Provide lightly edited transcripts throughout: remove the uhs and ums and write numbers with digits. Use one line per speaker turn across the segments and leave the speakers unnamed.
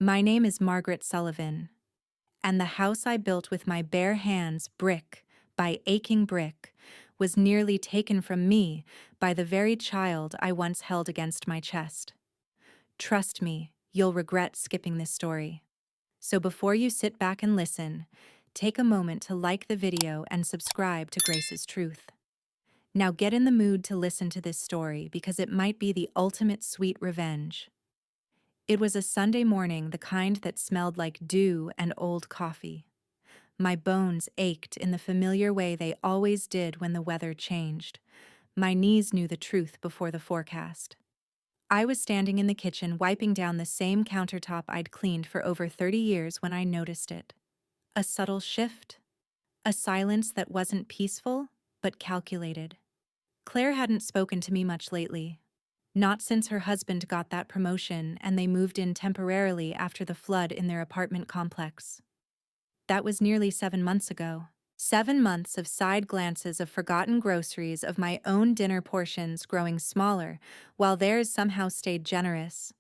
My name is Margaret Sullivan, and the house I built with my bare hands, brick by aching brick, was nearly taken from me by the very child I once held against my chest. Trust me, you'll regret skipping this story. So before you sit back and listen, take a moment to like the video and subscribe to Grace's Truth. Now get in the mood to listen to this story because it might be the ultimate sweet revenge. It was a Sunday morning, the kind that smelled like dew and old coffee. My bones ached in the familiar way they always did when the weather changed. My knees knew the truth before the forecast. I was standing in the kitchen wiping down the same countertop I'd cleaned for over 30 years when I noticed it. A subtle shift. A silence that wasn't peaceful, but calculated. Claire hadn't spoken to me much lately. Not since her husband got that promotion and they moved in temporarily after the flood in their apartment complex. That was nearly 7 months ago. 7 months of side glances of forgotten groceries, of my own dinner portions growing smaller, while theirs somehow stayed generous.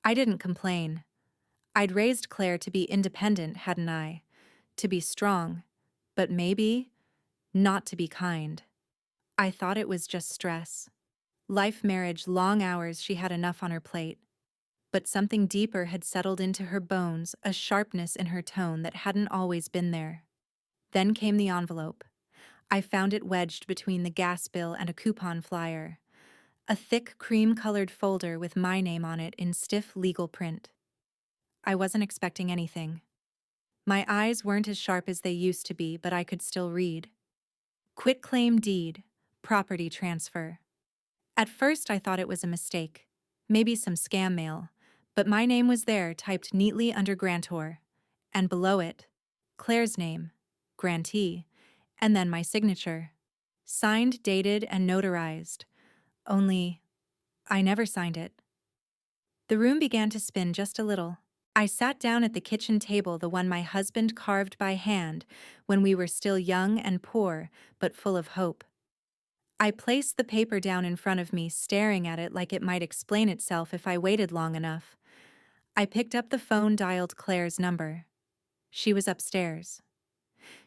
I didn't complain. I'd raised Claire to be independent, hadn't I? To be strong. But maybe not to be kind. I thought it was just stress. Life, marriage, long hours, she had enough on her plate. But something deeper had settled into her bones, a sharpness in her tone that hadn't always been there. Then came the envelope. I found it wedged between the gas bill and a coupon flyer. A thick cream-colored folder with my name on it in stiff legal print. I wasn't expecting anything. My eyes weren't as sharp as they used to be, but I could still read. Quitclaim deed, property transfer. At first I thought it was a mistake, maybe some scam mail, but my name was there, typed neatly under grantor, and below it, Claire's name, grantee, and then my signature. Signed, dated, and notarized. Only, I never signed it. The room began to spin just a little. I sat down at the kitchen table, the one my husband carved by hand when we were still young and poor, but full of hope. I placed the paper down in front of me, staring at it like it might explain itself if I waited long enough. I picked up the phone, dialed Claire's number. She was upstairs.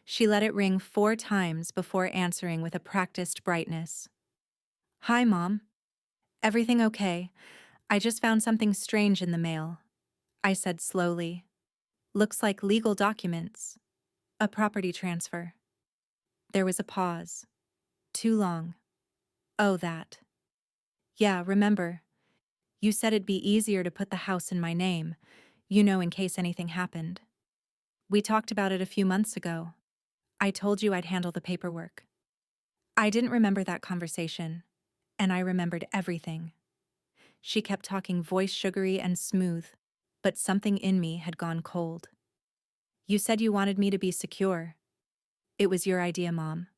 She let it ring 4 times before answering with a practiced brightness. "Hi, Mom. Everything okay? I just found something strange in the mail," I said slowly. "Looks like legal documents. A property transfer." There was a pause. Too long. "Oh, that. Yeah, remember. You said it'd be easier to put the house in my name, in case anything happened. We talked about it a few months ago. I told you I'd handle the paperwork." I didn't remember that conversation, and I remembered everything. She kept talking, voice sugary and smooth, but something in me had gone cold. "You said you wanted me to be secure. It was your idea, Mom."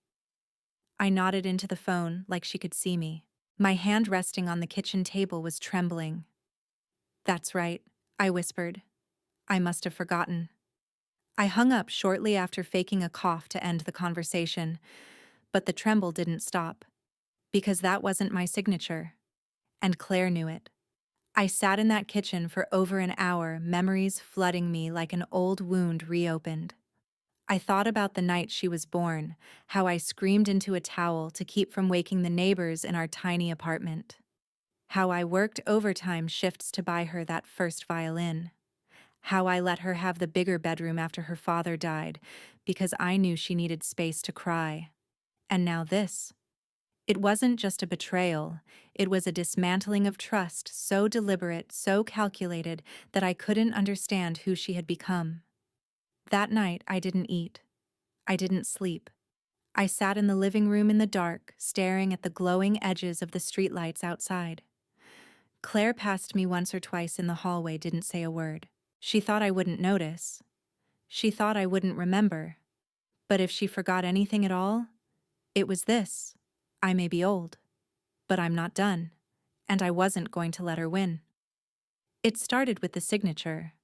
I nodded into the phone like she could see me. My hand resting on the kitchen table was trembling. "That's right," I whispered. "I must have forgotten." I hung up shortly after, faking a cough to end the conversation, but the tremble didn't stop. Because that wasn't my signature. And Claire knew it. I sat in that kitchen for over an hour, memories flooding me like an old wound reopened. I thought about the night she was born, how I screamed into a towel to keep from waking the neighbors in our tiny apartment. How I worked overtime shifts to buy her that first violin. How I let her have the bigger bedroom after her father died, because I knew she needed space to cry. And now this. It wasn't just a betrayal, it was a dismantling of trust so deliberate, so calculated, that I couldn't understand who she had become. That night I didn't eat. I didn't sleep. I sat in the living room in the dark, staring at the glowing edges of the streetlights outside. Claire passed me once or twice in the hallway, didn't say a word. She thought I wouldn't notice. She thought I wouldn't remember. But if she forgot anything at all, it was this. I may be old, but I'm not done, and I wasn't going to let her win. It started with the signature.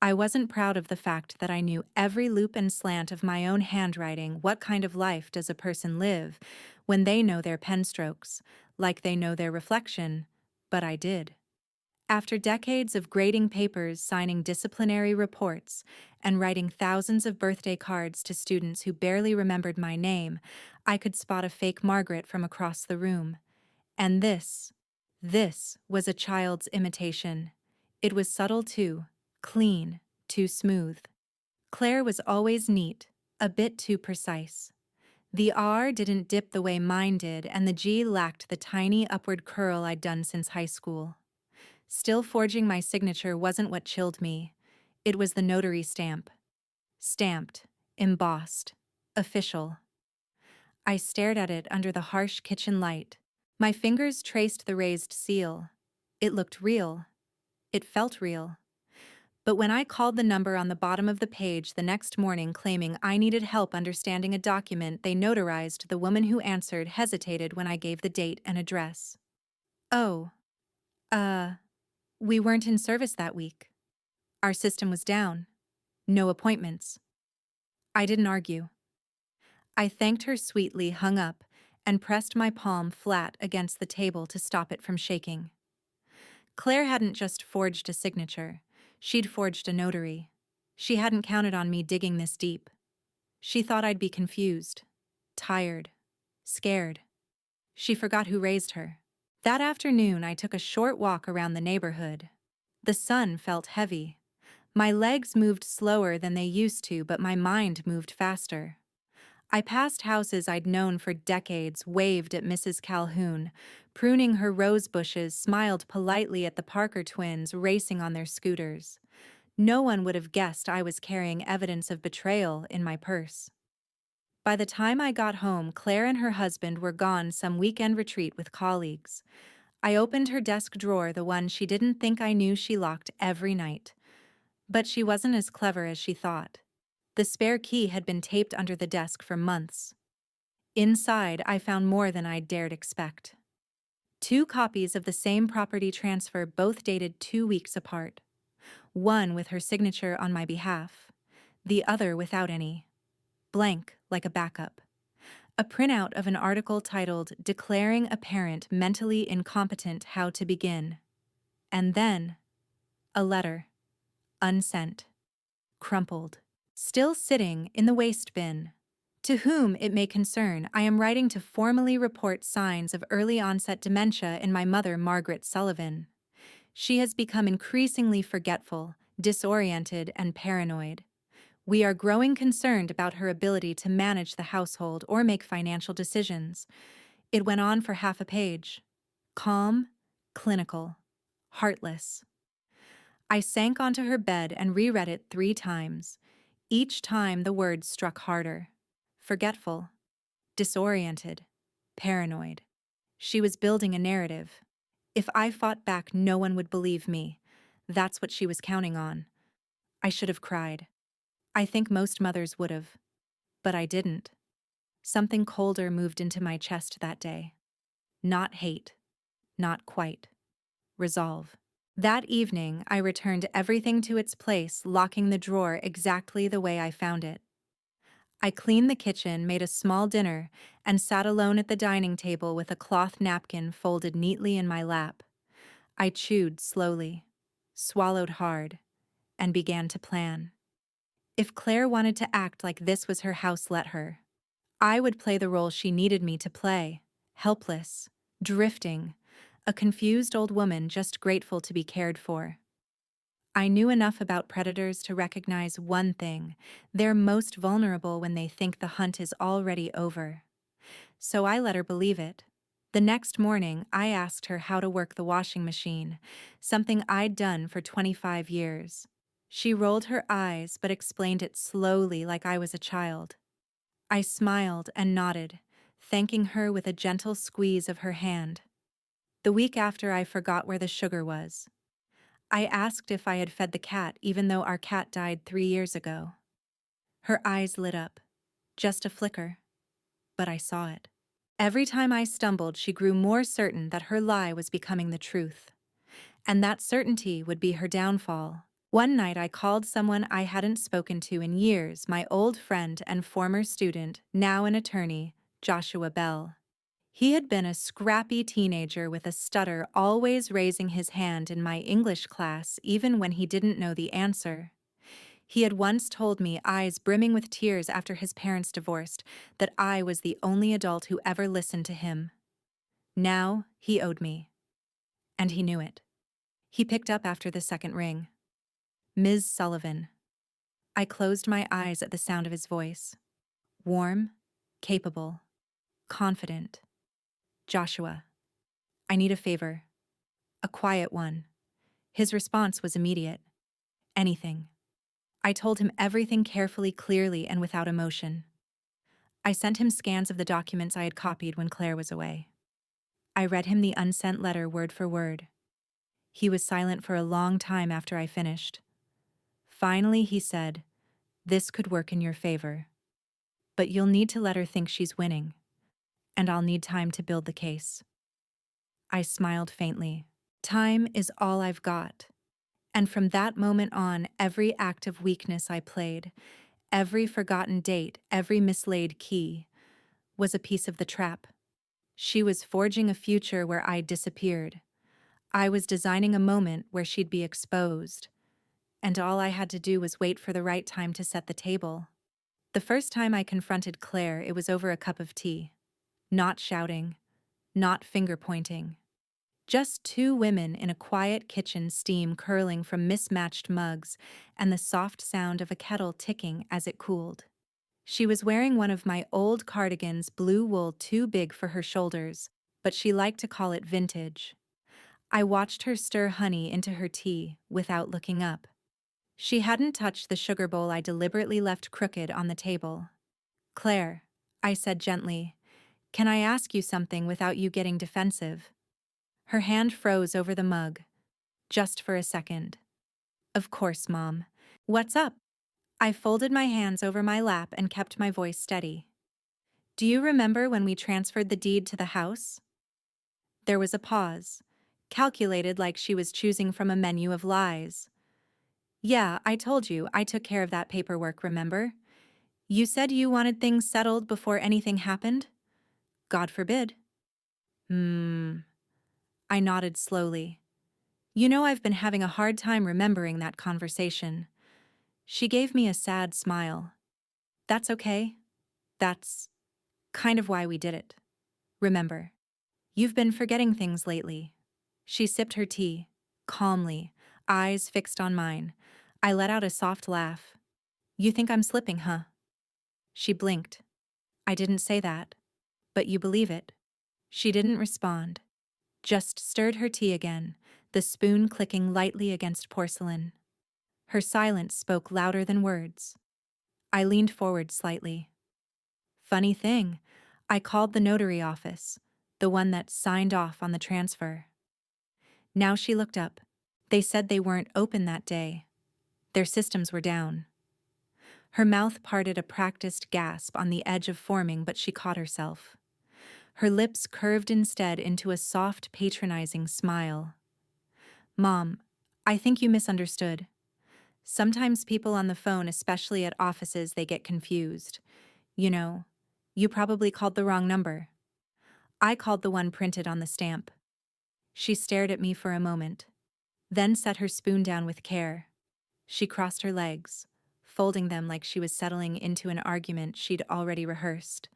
I wasn't proud of the fact that I knew every loop and slant of my own handwriting. What kind of life does a person live when they know their pen strokes, like they know their reflection? But I did. After decades of grading papers, signing disciplinary reports, and writing thousands of birthday cards to students who barely remembered my name, I could spot a fake Margaret from across the room. And this was a child's imitation. It was subtle too, clean, too smooth. Claire was always neat, a bit too precise. The R didn't dip the way mine did, and the G lacked the tiny upward curl I'd done since high school. Still forging my signature wasn't what chilled me. It was the notary stamp. Stamped, embossed, official. I stared at it under the harsh kitchen light. My fingers traced the raised seal. It looked real. It felt real. But when I called the number on the bottom of the page the next morning claiming I needed help understanding a document they notarized, the woman who answered hesitated when I gave the date and address. "Oh, uh, we weren't in service that week. Our system was down. No appointments." I didn't argue. I thanked her sweetly, hung up, and pressed my palm flat against the table to stop it from shaking. Claire hadn't just forged a signature. She'd forged a notary. She hadn't counted on me digging this deep. She thought I'd be confused, tired, scared. She forgot who raised her. That afternoon, I took a short walk around the neighborhood. The sun felt heavy. My legs moved slower than they used to, but my mind moved faster. I passed houses I'd known for decades, waved at Mrs. Calhoun, pruning her rose bushes, smiled politely at the Parker twins racing on their scooters. No one would have guessed I was carrying evidence of betrayal in my purse. By the time I got home, Claire and her husband were gone some weekend retreat with colleagues. I opened her desk drawer, the one she didn't think I knew she locked every night. But she wasn't as clever as she thought. The spare key had been taped under the desk for months. Inside, I found more than I'd dared expect. 2 copies of the same property transfer, both dated 2 weeks apart. One with her signature on my behalf, the other without any. Blank, like a backup. A printout of an article titled "Declaring a Parent Mentally Incompetent, How to Begin." And then, a letter. Unsent. Crumpled. Still sitting in the waste bin. To whom it may concern, I am writing to formally report signs of early onset dementia in my mother, Margaret Sullivan. She has become increasingly forgetful, disoriented, and paranoid. We are growing concerned about her ability to manage the household or make financial decisions. It went on for half a page. Calm, clinical, heartless. I sank onto her bed and reread it 3 times. Each time the words struck harder. Forgetful, disoriented, paranoid. She was building a narrative. If I fought back, no one would believe me. That's what she was counting on. I should have cried. I think most mothers would have. But I didn't. Something colder moved into my chest that day. Not hate. Not quite. Resolve. That evening, I returned everything to its place, locking the drawer exactly the way I found it. I cleaned the kitchen, made a small dinner, and sat alone at the dining table with a cloth napkin folded neatly in my lap. I chewed slowly, swallowed hard, and began to plan. If Claire wanted to act like this was her house, let her. I would play the role she needed me to play, helpless, drifting, a confused old woman just grateful to be cared for. I knew enough about predators to recognize one thing: they're most vulnerable when they think the hunt is already over. So I let her believe it. The next morning, I asked her how to work the washing machine, something I'd done for 25 years. She rolled her eyes but explained it slowly like I was a child. I smiled and nodded, thanking her with a gentle squeeze of her hand. The week after, I forgot where the sugar was. I asked if I had fed the cat, even though our cat died 3 years ago. Her eyes lit up. Just a flicker. But I saw it. Every time I stumbled, she grew more certain that her lie was becoming the truth. And that certainty would be her downfall. One night I called someone I hadn't spoken to in years, my old friend and former student, now an attorney, Joshua Bell. He had been a scrappy teenager with a stutter, always raising his hand in my English class even when he didn't know the answer. He had once told me, eyes brimming with tears after his parents divorced, that I was the only adult who ever listened to him. Now he owed me. And he knew it. He picked up after the second ring. Ms. Sullivan. I closed my eyes at the sound of his voice. Warm, capable, confident. Joshua. I need a favor. A quiet one. His response was immediate. Anything. I told him everything carefully, clearly, and without emotion. I sent him scans of the documents I had copied when Claire was away. I read him the unsent letter word for word. He was silent for a long time after I finished. Finally, he said, "This could work in your favor. But you'll need to let her think she's winning. And I'll need time to build the case." I smiled faintly. Time is all I've got. And from that moment on, every act of weakness I played, every forgotten date, every mislaid key, was a piece of the trap. She was forging a future where I disappeared. I was designing a moment where she'd be exposed. And all I had to do was wait for the right time to set the table. The first time I confronted Claire, it was over a cup of tea. Not shouting, not finger-pointing. Just two women in a quiet kitchen, steam curling from mismatched mugs and the soft sound of a kettle ticking as it cooled. She was wearing one of my old cardigans, blue wool too big for her shoulders, but she liked to call it vintage. I watched her stir honey into her tea without looking up. She hadn't touched the sugar bowl I deliberately left crooked on the table. "Claire," I said gently, "can I ask you something without you getting defensive?" Her hand froze over the mug, just for a second. "Of course, Mom. What's up?" I folded my hands over my lap and kept my voice steady. "Do you remember when we transferred the deed to the house?" There was a pause, calculated like she was choosing from a menu of lies. "Yeah, I told you I took care of that paperwork, remember? You said you wanted things settled before anything happened? God forbid." I nodded slowly. "You know, I've been having a hard time remembering that conversation." She gave me a sad smile. "That's okay. That's kind of why we did it. Remember, you've been forgetting things lately." She sipped her tea, calmly, eyes fixed on mine. I let out a soft laugh. "You think I'm slipping, huh?" She blinked. "I didn't say that. But you believe it." She didn't respond, just stirred her tea again, the spoon clicking lightly against porcelain. Her silence spoke louder than words. I leaned forward slightly. "Funny thing, I called the notary office, the one that signed off on the transfer." Now she looked up. "They said they weren't open that day. Their systems were down." Her mouth parted a practiced gasp on the edge of forming, but she caught herself. Her lips curved instead into a soft, patronizing smile. "Mom, I think you misunderstood. Sometimes people on the phone, especially at offices, they get confused. You know, you probably called the wrong number. I called the one printed on the stamp." She stared at me for a moment, then set her spoon down with care. She crossed her legs, folding them like she was settling into an argument she'd already rehearsed.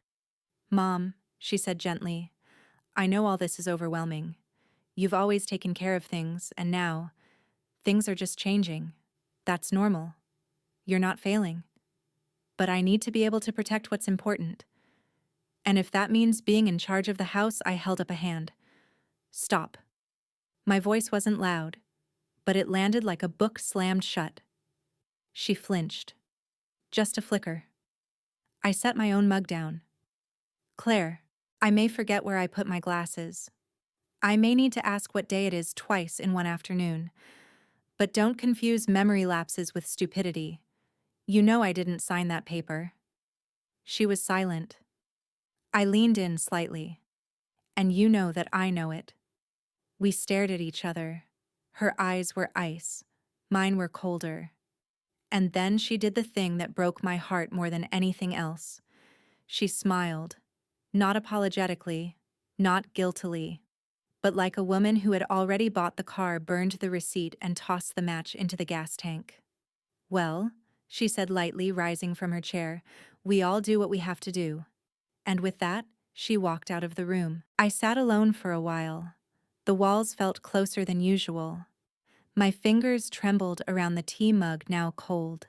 "Mom," she said gently, "I know all this is overwhelming. You've always taken care of things, and now, things are just changing. That's normal. You're not failing. But I need to be able to protect what's important. And if that means being in charge of the house," I held up a hand. "Stop." My voice wasn't loud, but it landed like a book slammed shut. She flinched. Just a flicker. I set my own mug down. "Claire, I may forget where I put my glasses. I may need to ask what day it is twice in one afternoon. But don't confuse memory lapses with stupidity. You know I didn't sign that paper." She was silent. I leaned in slightly. "And you know that I know it." We stared at each other. Her eyes were ice. Mine were colder. And then she did the thing that broke my heart more than anything else. She smiled. Not apologetically, not guiltily, but like a woman who had already bought the car, burned the receipt, and tossed the match into the gas tank. "Well," she said lightly, rising from her chair, "we all do what we have to do." And with that, she walked out of the room. I sat alone for a while. The walls felt closer than usual. My fingers trembled around the tea mug, now cold.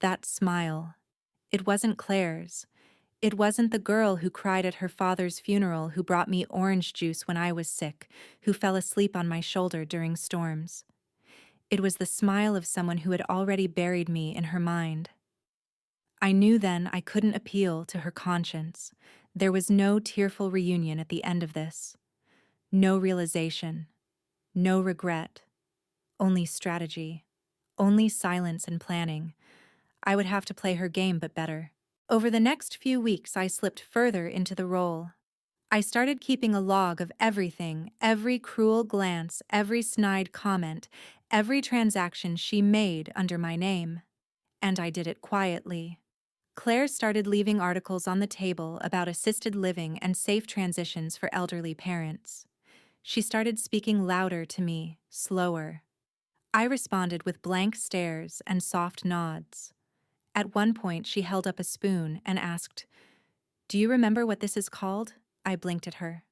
That smile. It wasn't Claire's. It wasn't the girl who cried at her father's funeral, who brought me orange juice when I was sick, who fell asleep on my shoulder during storms. It was the smile of someone who had already buried me in her mind. I knew then I couldn't appeal to her conscience. There was no tearful reunion at the end of this. No realization. No regret. Only strategy. Only silence and planning. I would have to play her game, but better. Over the next few weeks, I slipped further into the role. I started keeping a log of everything, every cruel glance, every snide comment, every transaction she made under my name. And I did it quietly. Claire started leaving articles on the table about assisted living and safe transitions for elderly parents. She started speaking louder to me, slower. I responded with blank stares and soft nods. At one point, she held up a spoon and asked, "Do you remember what this is called?" I blinked at her.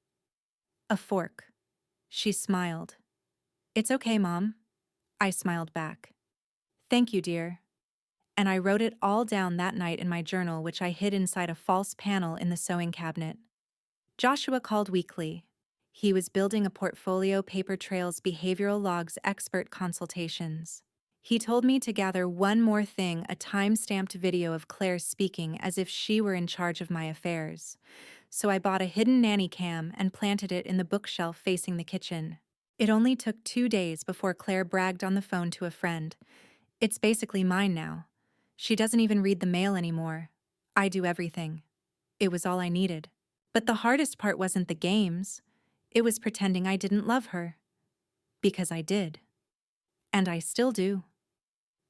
"A fork." She smiled. "It's okay, Mom." I smiled back. "Thank you, dear." And I wrote it all down that night in my journal, which I hid inside a false panel in the sewing cabinet. Joshua called weekly. He was building a portfolio, paper trails, behavioral logs, expert consultations. He told me to gather one more thing, a time-stamped video of Claire speaking as if she were in charge of my affairs. So I bought a hidden nanny cam and planted it in the bookshelf facing the kitchen. It only took 2 days before Claire bragged on the phone to a friend. "It's basically mine now. She doesn't even read the mail anymore. I do everything." It was all I needed. But the hardest part wasn't the games. It was pretending I didn't love her. Because I did. And I still do.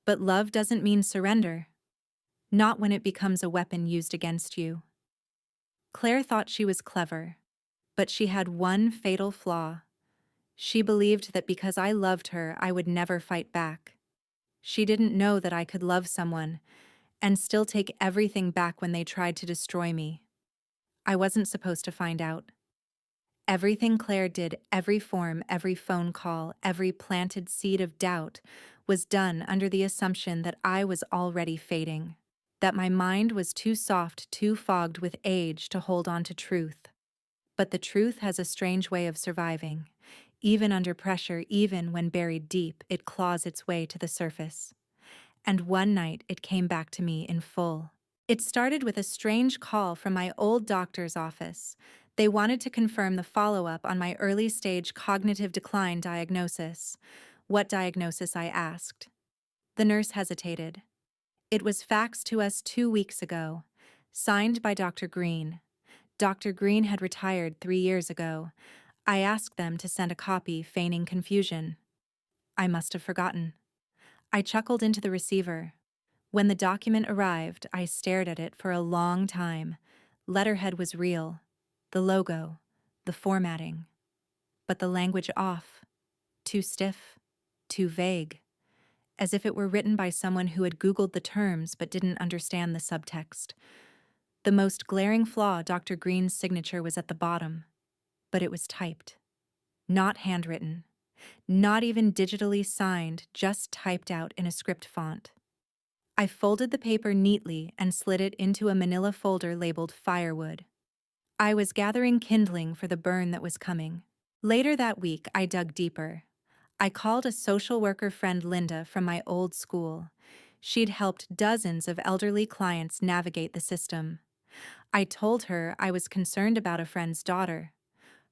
But love doesn't mean surrender. Not when it becomes a weapon used against you. Claire thought she was clever. But she had one fatal flaw. She believed that because I loved her, I would never fight back. She didn't know that I could love someone and still take everything back when they tried to destroy me. I wasn't supposed to find out. Everything Claire did, every form, every phone call, every planted seed of doubt, was done under the assumption that I was already fading, that my mind was too soft, too fogged with age to hold on to truth. But the truth has a strange way of surviving. Even under pressure, even when buried deep, it claws its way to the surface. And one night it came back to me in full. It started with a strange call from my old doctor's office. They wanted to confirm the follow-up on my early-stage cognitive decline diagnosis. What diagnosis, I asked. The nurse hesitated. It was faxed to us 2 weeks ago, signed by Dr. Green. Dr. Green had retired 3 years ago. I asked them to send a copy, feigning confusion. I must have forgotten. I chuckled into the receiver. When the document arrived, I stared at it for a long time. Letterhead was real. The logo. The formatting. But the language off. Too stiff. Too vague. As if it were written by someone who had Googled the terms but didn't understand the subtext. The most glaring flaw, Dr. Green's signature was at the bottom. But it was typed. Not handwritten. Not even digitally signed, just typed out in a script font. I folded the paper neatly and slid it into a manila folder labeled firewood. I was gathering kindling for the burn that was coming. Later that week, I dug deeper. I called a social worker friend, Linda, from my old school. She'd helped dozens of elderly clients navigate the system. I told her I was concerned about a friend's daughter.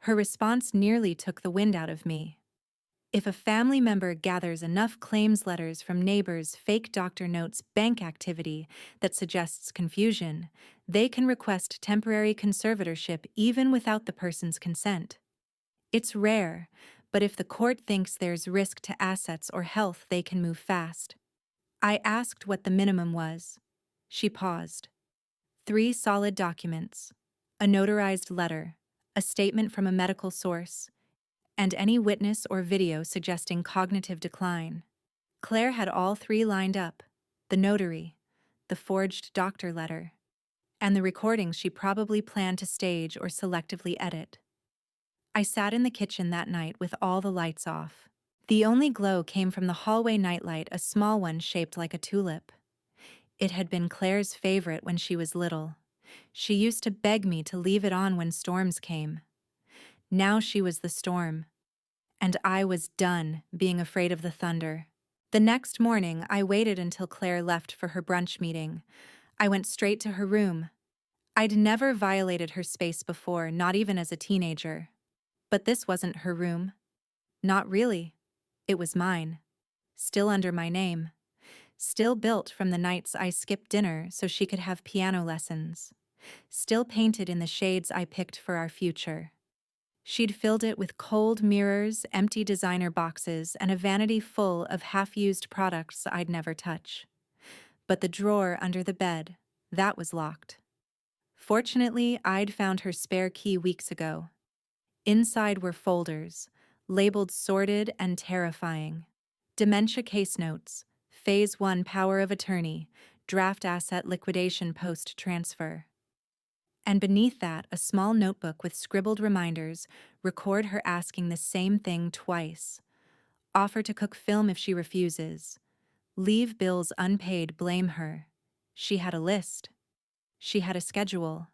Her response nearly took the wind out of me. If a family member gathers enough claims letters from neighbors, fake doctor notes, bank activity that suggests confusion, they can request temporary conservatorship even without the person's consent. It's rare, but if the court thinks there's risk to assets or health, they can move fast. I asked what the minimum was. She paused. 3 solid documents. A notarized letter, a statement from a medical source, and any witness or video suggesting cognitive decline. Claire had all three lined up: the notary, the forged doctor letter, and the recordings she probably planned to stage or selectively edit. I sat in the kitchen that night with all the lights off. The only glow came from the hallway nightlight, a small one shaped like a tulip. It had been Claire's favorite when she was little. She used to beg me to leave it on when storms came. Now she was the storm, and I was done being afraid of the thunder. The next morning, I waited until Claire left for her brunch meeting. I went straight to her room. I'd never violated her space before, not even as a teenager. But this wasn't her room. Not really. It was mine. Still under my name. Still built from the nights I skipped dinner so she could have piano lessons. Still painted in the shades I picked for our future. She'd filled it with cold mirrors, empty designer boxes, and a vanity full of half-used products I'd never touch. But the drawer under the bed, that was locked. Fortunately, I'd found her spare key weeks ago. Inside were folders, labeled sordid and terrifying. Dementia case notes, Phase 1 power of attorney, draft asset liquidation post-transfer. And beneath that, a small notebook with scribbled reminders, record her asking the same thing twice. Offer to cook film if she refuses. Leave bills unpaid, blame her. She had a list. She had a schedule.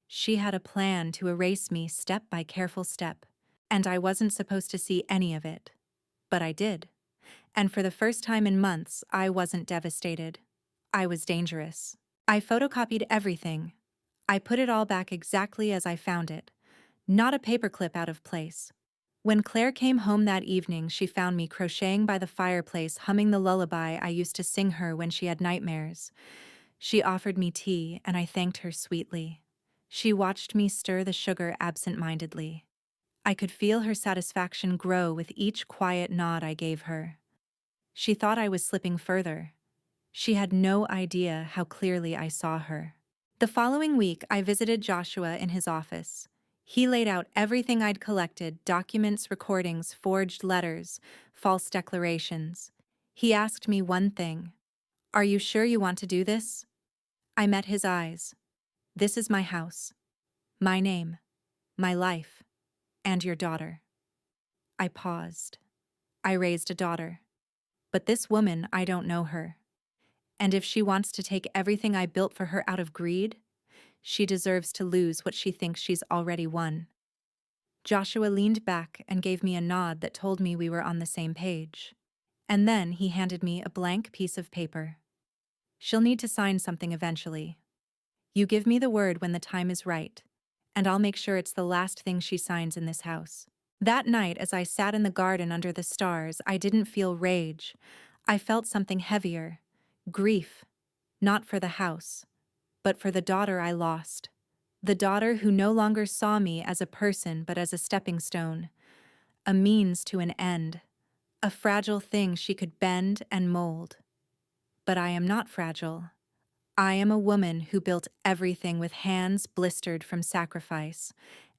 She had a plan to erase me step by careful step. And I wasn't supposed to see any of it. But I did. And for the first time in months, I wasn't devastated. I was dangerous. I photocopied everything. I put it all back exactly as I found it, not a paperclip out of place. When Claire came home that evening, she found me crocheting by the fireplace, humming the lullaby I used to sing her when she had nightmares. She offered me tea, and I thanked her sweetly. She watched me stir the sugar absent-mindedly. I could feel her satisfaction grow with each quiet nod I gave her. She thought I was slipping further. She had no idea how clearly I saw her. The following week, I visited Joshua in his office. He laid out everything I'd collected: documents, recordings, forged letters, false declarations. He asked me one thing: "Are you sure you want to do this?" I met his eyes. "This is my house, my name, my life, and your daughter." I paused. I raised a daughter. But this woman, I don't know her. And if she wants to take everything I built for her out of greed, she deserves to lose what she thinks she's already won. Joshua leaned back and gave me a nod that told me we were on the same page. And then he handed me a blank piece of paper. "She'll need to sign something eventually. You give me the word when the time is right, and I'll make sure it's the last thing she signs in this house." That night, as I sat in the garden under the stars, I didn't feel rage. I felt something heavier: grief, not for the house, but for the daughter I lost. The daughter who no longer saw me as a person but as a stepping stone, a means to an end, a fragile thing she could bend and mold. But I am not fragile. I am a woman who built everything with hands blistered from sacrifice,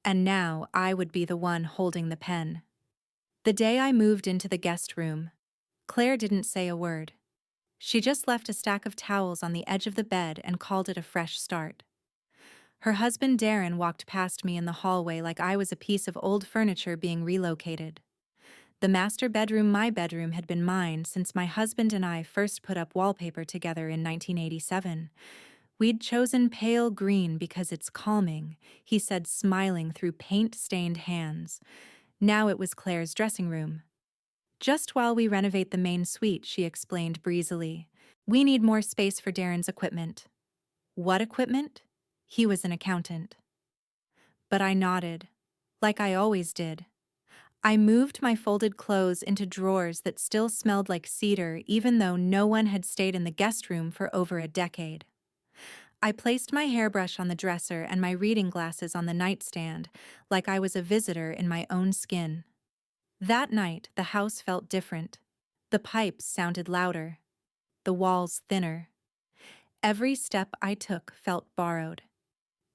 and now I would be the one holding the pen. The day I moved into the guest room, Claire didn't say a word. She just left a stack of towels on the edge of the bed and called it a fresh start. Her husband Darren walked past me in the hallway like I was a piece of old furniture being relocated. The master bedroom, my bedroom, had been mine since my husband and I first put up wallpaper together in 1987. We'd chosen pale green because it's calming, he said, smiling through paint-stained hands. Now it was Claire's dressing room. "Just while we renovate the main suite," she explained breezily. "We need more space for Darren's equipment." What equipment? He was an accountant. But I nodded, like I always did. I moved my folded clothes into drawers that still smelled like cedar, even though no one had stayed in the guest room for over a decade. I placed my hairbrush on the dresser and my reading glasses on the nightstand, like I was a visitor in my own skin. That night, the house felt different. The pipes sounded louder, the walls thinner. Every step I took felt borrowed.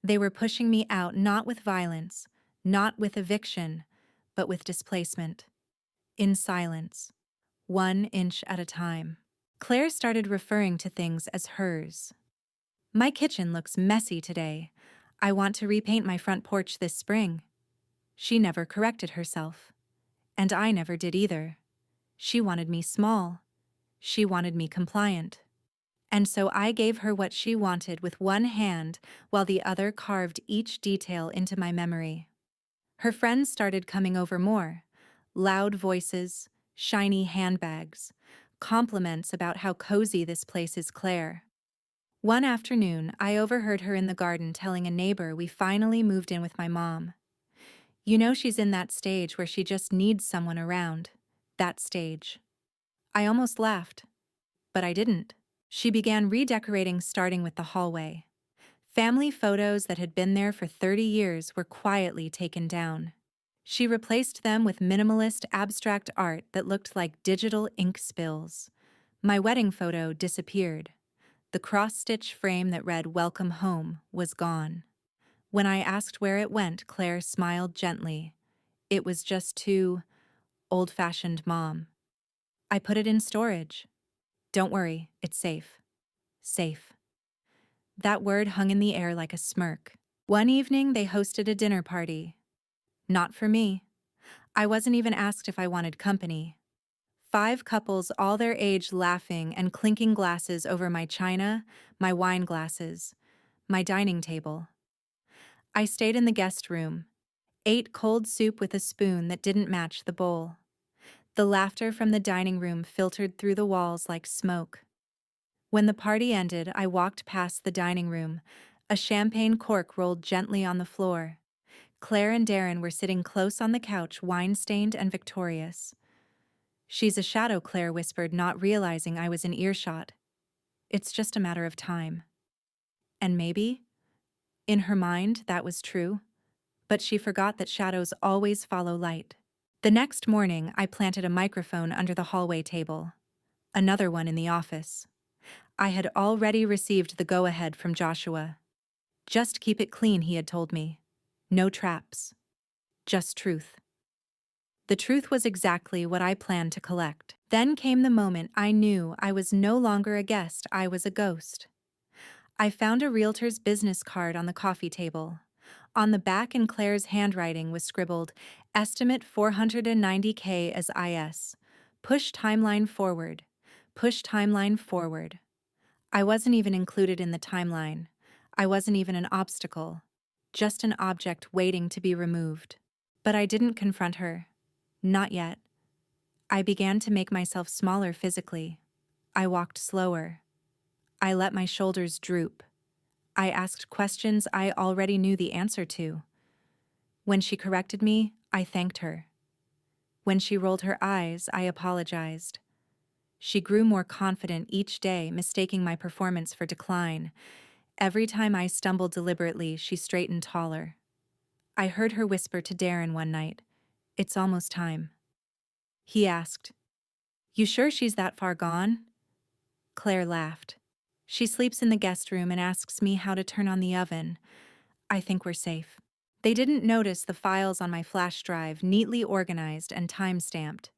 They were pushing me out, not with violence, not with eviction, but with displacement. In silence, 1 inch at a time. Claire started referring to things as hers. My kitchen looks messy today. I want to repaint my front porch this spring. She never corrected herself. And I never did either. She wanted me small. She wanted me compliant. And so I gave her what she wanted with one hand while the other carved each detail into my memory. Her friends started coming over more. Loud voices, shiny handbags, compliments about how cozy this place is, Claire. One afternoon, I overheard her in the garden telling a neighbor we finally moved in with my mom. You know, she's in that stage where she just needs someone around. That stage. I almost laughed, but I didn't. She began redecorating, starting with the hallway. Family photos that had been there for 30 years were quietly taken down. She replaced them with minimalist abstract art that looked like digital ink spills. My wedding photo disappeared. The cross-stitch frame that read "Welcome Home" was gone. When I asked where it went, Claire smiled gently. It was just too old-fashioned, Mom. I put it in storage. Don't worry, it's safe. Safe. That word hung in the air like a smirk. One evening, they hosted a dinner party. Not for me. I wasn't even asked if I wanted company. 5 couples, all their age, laughing and clinking glasses over my china, my wine glasses, my dining table. I stayed in the guest room, ate cold soup with a spoon that didn't match the bowl. The laughter from the dining room filtered through the walls like smoke. When the party ended, I walked past the dining room. A champagne cork rolled gently on the floor. Claire and Darren were sitting close on the couch, wine-stained and victorious. She's a shadow, Claire whispered, not realizing I was in earshot. It's just a matter of time. And maybe, in her mind, that was true. But she forgot that shadows always follow light. The next morning, I planted a microphone under the hallway table. Another one in the office. I had already received the go-ahead from Joshua. Just keep it clean, he had told me. No traps. Just truth. The truth was exactly what I planned to collect. Then came the moment I knew I was no longer a guest, I was a ghost. I found a realtor's business card on the coffee table. On the back, in Claire's handwriting, was scribbled, "Estimate 490K as IS. Push timeline forward. Push timeline forward." I wasn't even included in the timeline. I wasn't even an obstacle. Just an object waiting to be removed. But I didn't confront her. Not yet. I began to make myself smaller physically. I walked slower. I let my shoulders droop. I asked questions I already knew the answer to. When she corrected me, I thanked her. When she rolled her eyes, I apologized. She grew more confident each day, mistaking my performance for decline. Every time I stumbled deliberately, she straightened taller. I heard her whisper to Darren one night, "It's almost time." He asked, "You sure she's that far gone?" Claire laughed. "She sleeps in the guest room and asks me how to turn on the oven. I think we're safe." They didn't notice the files on my flash drive, neatly organized and time-stamped.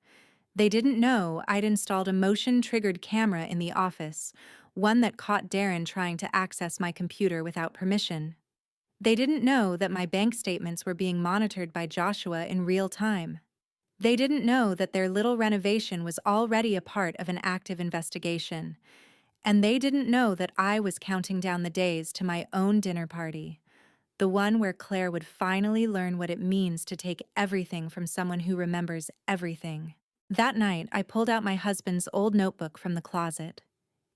They didn't know I'd installed a motion-triggered camera in the office, one that caught Darren trying to access my computer without permission. They didn't know that my bank statements were being monitored by Joshua in real time. They didn't know that their little renovation was already a part of an active investigation. And they didn't know that I was counting down the days to my own dinner party, the one where Claire would finally learn what it means to take everything from someone who remembers everything. That night, I pulled out my husband's old notebook from the closet.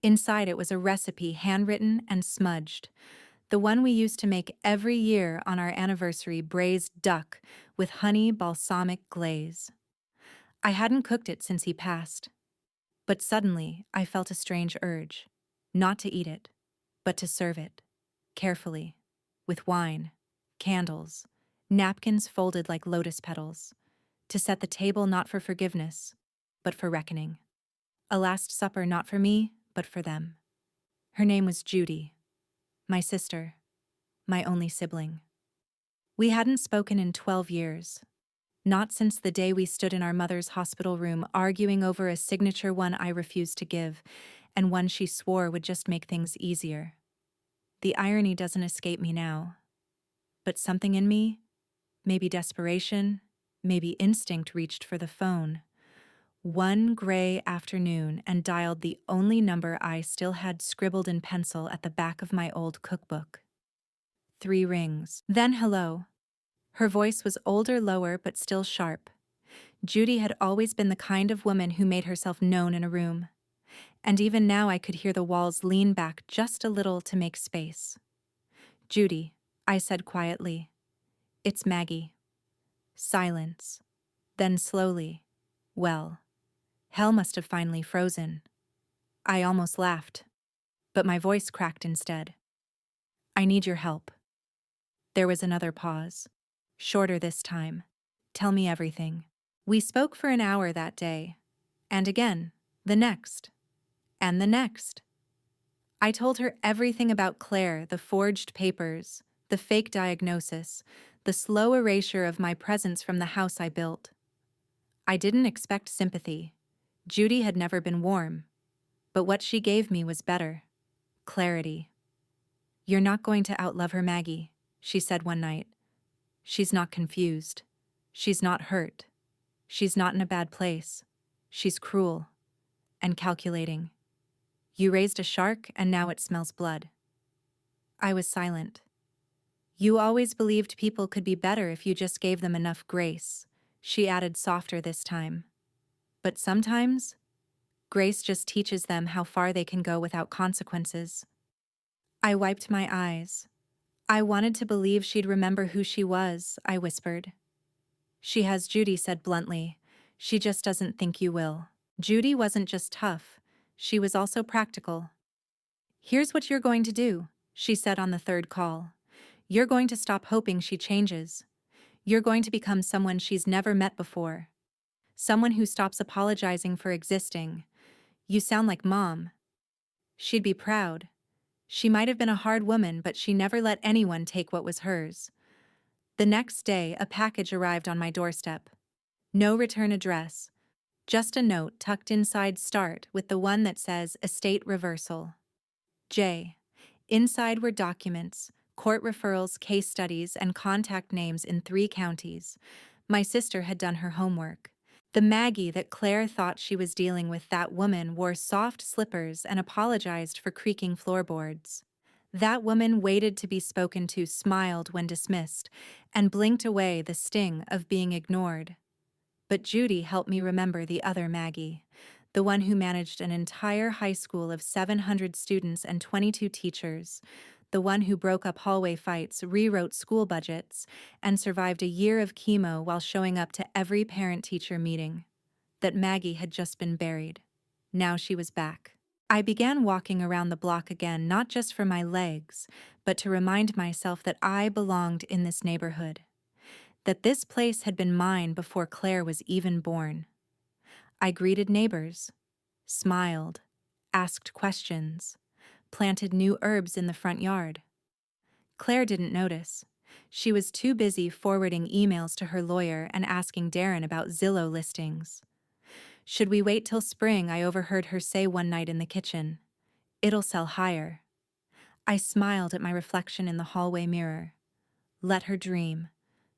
Inside it was a recipe, handwritten and smudged, the one we used to make every year on our anniversary, braised duck with honey balsamic glaze. I hadn't cooked it since he passed. But suddenly, I felt a strange urge, not to eat it, but to serve it, carefully, with wine, candles, napkins folded like lotus petals, to set the table not for forgiveness, but for reckoning. A last supper not for me, but for them. Her name was Judy, my sister, my only sibling. We hadn't spoken in 12 years. Not since the day we stood in our mother's hospital room arguing over a signature one I refused to give, and one she swore would just make things easier. The irony doesn't escape me now. But something in me, maybe desperation, maybe instinct, reached for the phone. One gray afternoon and dialed the only number I still had scribbled in pencil at the back of my old cookbook. 3 rings. Then hello. Her voice was older, lower, but still sharp. Judy had always been the kind of woman who made herself known in a room. And even now I could hear the walls lean back just a little to make space. Judy, I said quietly. It's Maggie. Silence. Then slowly. Well, hell must have finally frozen. I almost laughed, but my voice cracked instead. I need your help. There was another pause. Shorter this time. Tell me everything. We spoke for an hour that day. And again, the next. And the next. I told her everything about Claire, the forged papers, the fake diagnosis, the slow erasure of my presence from the house I built. I didn't expect sympathy. Judy had never been warm. But what she gave me was better. Clarity. You're not going to outlove her, Maggie, she said one night. She's not confused. She's not hurt. She's not in a bad place. She's cruel. And calculating. You raised a shark and now it smells blood. I was silent. You always believed people could be better if you just gave them enough grace, she added softer this time. But sometimes, grace just teaches them how far they can go without consequences. I wiped my eyes. I wanted to believe she'd remember who she was, I whispered. She has, Judy said bluntly. She just doesn't think you will. Judy wasn't just tough. She was also practical. Here's what you're going to do, she said on the third call. You're going to stop hoping she changes. You're going to become someone she's never met before. Someone who stops apologizing for existing. You sound like Mom. She'd be proud. She might have been a hard woman, but she never let anyone take what was hers. The next day, a package arrived on my doorstep. No return address. Just a note tucked inside Start with the one that says Estate Reversal. J. Inside were documents, court referrals, case studies, and contact names in 3 counties. My sister had done her homework. The Maggie that Claire thought she was dealing with, that woman, wore soft slippers and apologized for creaking floorboards. That woman waited to be spoken to, smiled when dismissed, and blinked away the sting of being ignored. But Judy helped me remember the other Maggie, the one who managed an entire high school of 700 students and 22 teachers, the one who broke up hallway fights, rewrote school budgets, and survived a year of chemo while showing up to every parent-teacher meeting. That Maggie had just been buried. Now she was back. I began walking around the block again, not just for my legs, but to remind myself that I belonged in this neighborhood. That this place had been mine before Claire was even born. I greeted neighbors, smiled, asked questions, planted new herbs in the front yard. Claire didn't notice. She was too busy forwarding emails to her lawyer and asking Darren about Zillow listings. Should we wait till spring? I overheard her say one night in the kitchen. It'll sell higher. I smiled at my reflection in the hallway mirror. Let her dream.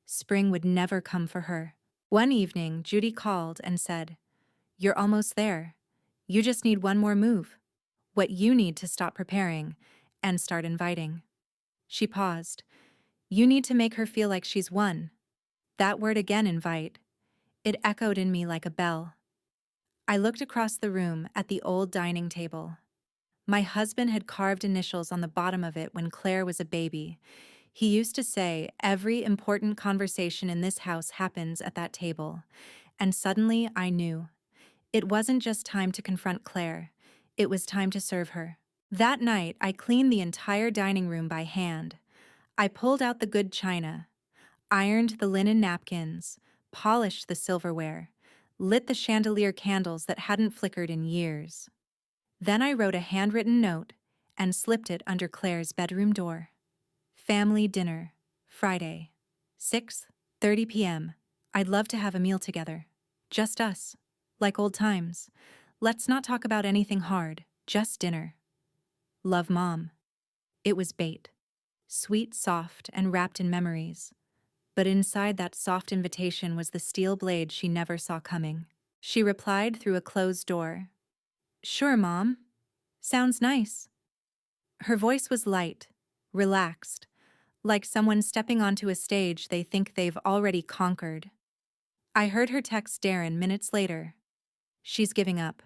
Spring would never come for her. One evening, Judy called and said, "You're almost there. You just need one more move. What you need to stop preparing and start inviting." She paused. You need to make her feel like she's won. That word again, invite. It echoed in me like a bell. I looked across the room at the old dining table. My husband had carved initials on the bottom of it when Claire was a baby. He used to say, every important conversation in this house happens at that table. And suddenly I knew. It wasn't just time to confront Claire. It was time to serve her. That night, I cleaned the entire dining room by hand. I pulled out the good china, ironed the linen napkins, polished the silverware, lit the chandelier candles that hadn't flickered in years. Then I wrote a handwritten note and slipped it under Claire's bedroom door. Family dinner, Friday, 6:30 p.m. I'd love to have a meal together. Just us. Like old times. Let's not talk about anything hard, just dinner. Love, Mom. It was bait. Sweet, soft, and wrapped in memories. But inside that soft invitation was the steel blade she never saw coming. She replied through a closed door. Sure, Mom. Sounds nice. Her voice was light, relaxed, like someone stepping onto a stage they think they've already conquered. I heard her text Darren minutes later. She's giving up.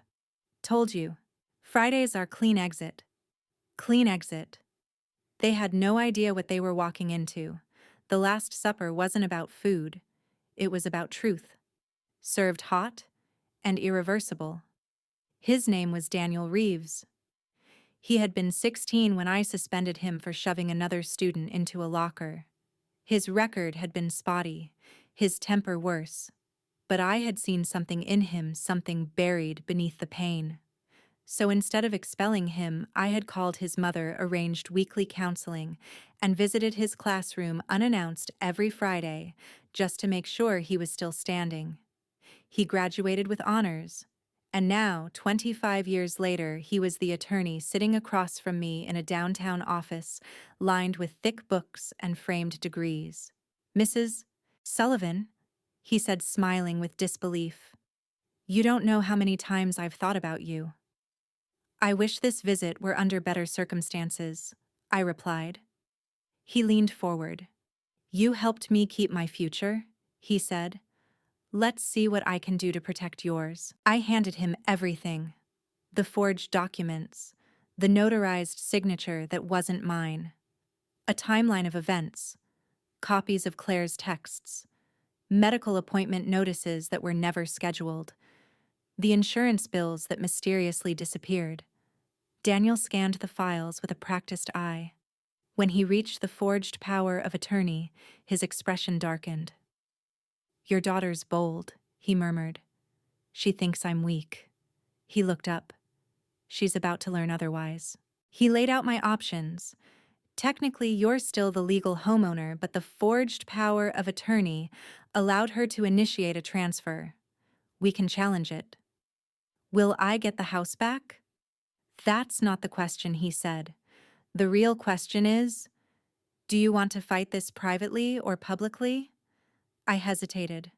Told you. Fridays are clean exit. Clean exit. They had no idea what they were walking into. The Last Supper wasn't about food. It was about truth. Served hot and irreversible. His name was Daniel Reeves. He had been 16 when I suspended him for shoving another student into a locker. His record had been spotty, his temper worse. But I had seen something in him, something buried beneath the pain. So instead of expelling him, I had called his mother, arranged weekly counseling, and visited his classroom unannounced every Friday, just to make sure he was still standing. He graduated with honors, and now, 25 years later, he was the attorney sitting across from me in a downtown office lined with thick books and framed degrees. Mrs. Sullivan, he said, smiling with disbelief. You don't know how many times I've thought about you. I wish this visit were under better circumstances, I replied. He leaned forward. You helped me keep my future, he said. Let's see what I can do to protect yours. I handed him everything. The forged documents, the notarized signature that wasn't mine, a timeline of events, copies of Claire's texts, medical appointment notices that were never scheduled, the insurance bills that mysteriously disappeared. Daniel scanned the files with a practiced eye. When he reached the forged power of attorney, his expression darkened. Your daughter's bold, he murmured. She thinks I'm weak. He looked up. She's about to learn otherwise. He laid out my options. Technically, you're still the legal homeowner, but the forged power of attorney allowed her to initiate a transfer. We can challenge it. Will I get the house back? That's not the question, he said. The real question is, do you want to fight this privately or publicly? I hesitated.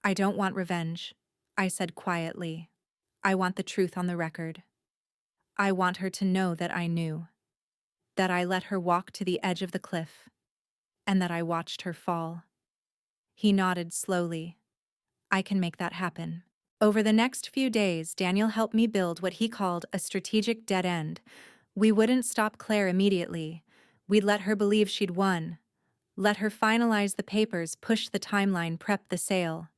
I don't want revenge, I said quietly. I want the truth on the record. I want her to know that I knew, that I let her walk to the edge of the cliff, and that I watched her fall. He nodded slowly. I can make that happen. Over the next few days, Daniel helped me build what he called a strategic dead end. We wouldn't stop Claire immediately. We'd let her believe she'd won. Let her finalize the papers, push the timeline, prep the sale.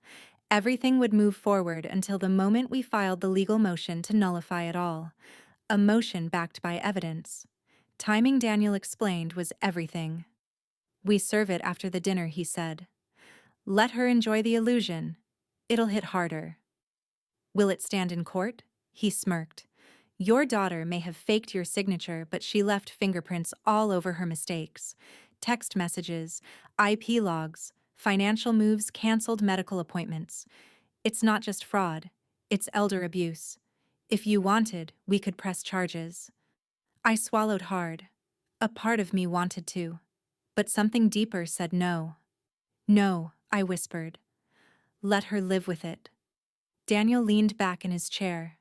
Everything would move forward until the moment we filed the legal motion to nullify it all. A motion backed by evidence. Timing, Daniel explained, was everything. We serve it after the dinner, he said. Let her enjoy the illusion. It'll hit harder. Will it stand in court? He smirked. Your daughter may have faked your signature, but she left fingerprints all over her mistakes. Text messages, IP logs, financial moves, canceled medical appointments. It's not just fraud, it's elder abuse. If you wanted, we could press charges. I swallowed hard. A part of me wanted to. But something deeper said no. No, I whispered. Let her live with it. Daniel leaned back in his chair.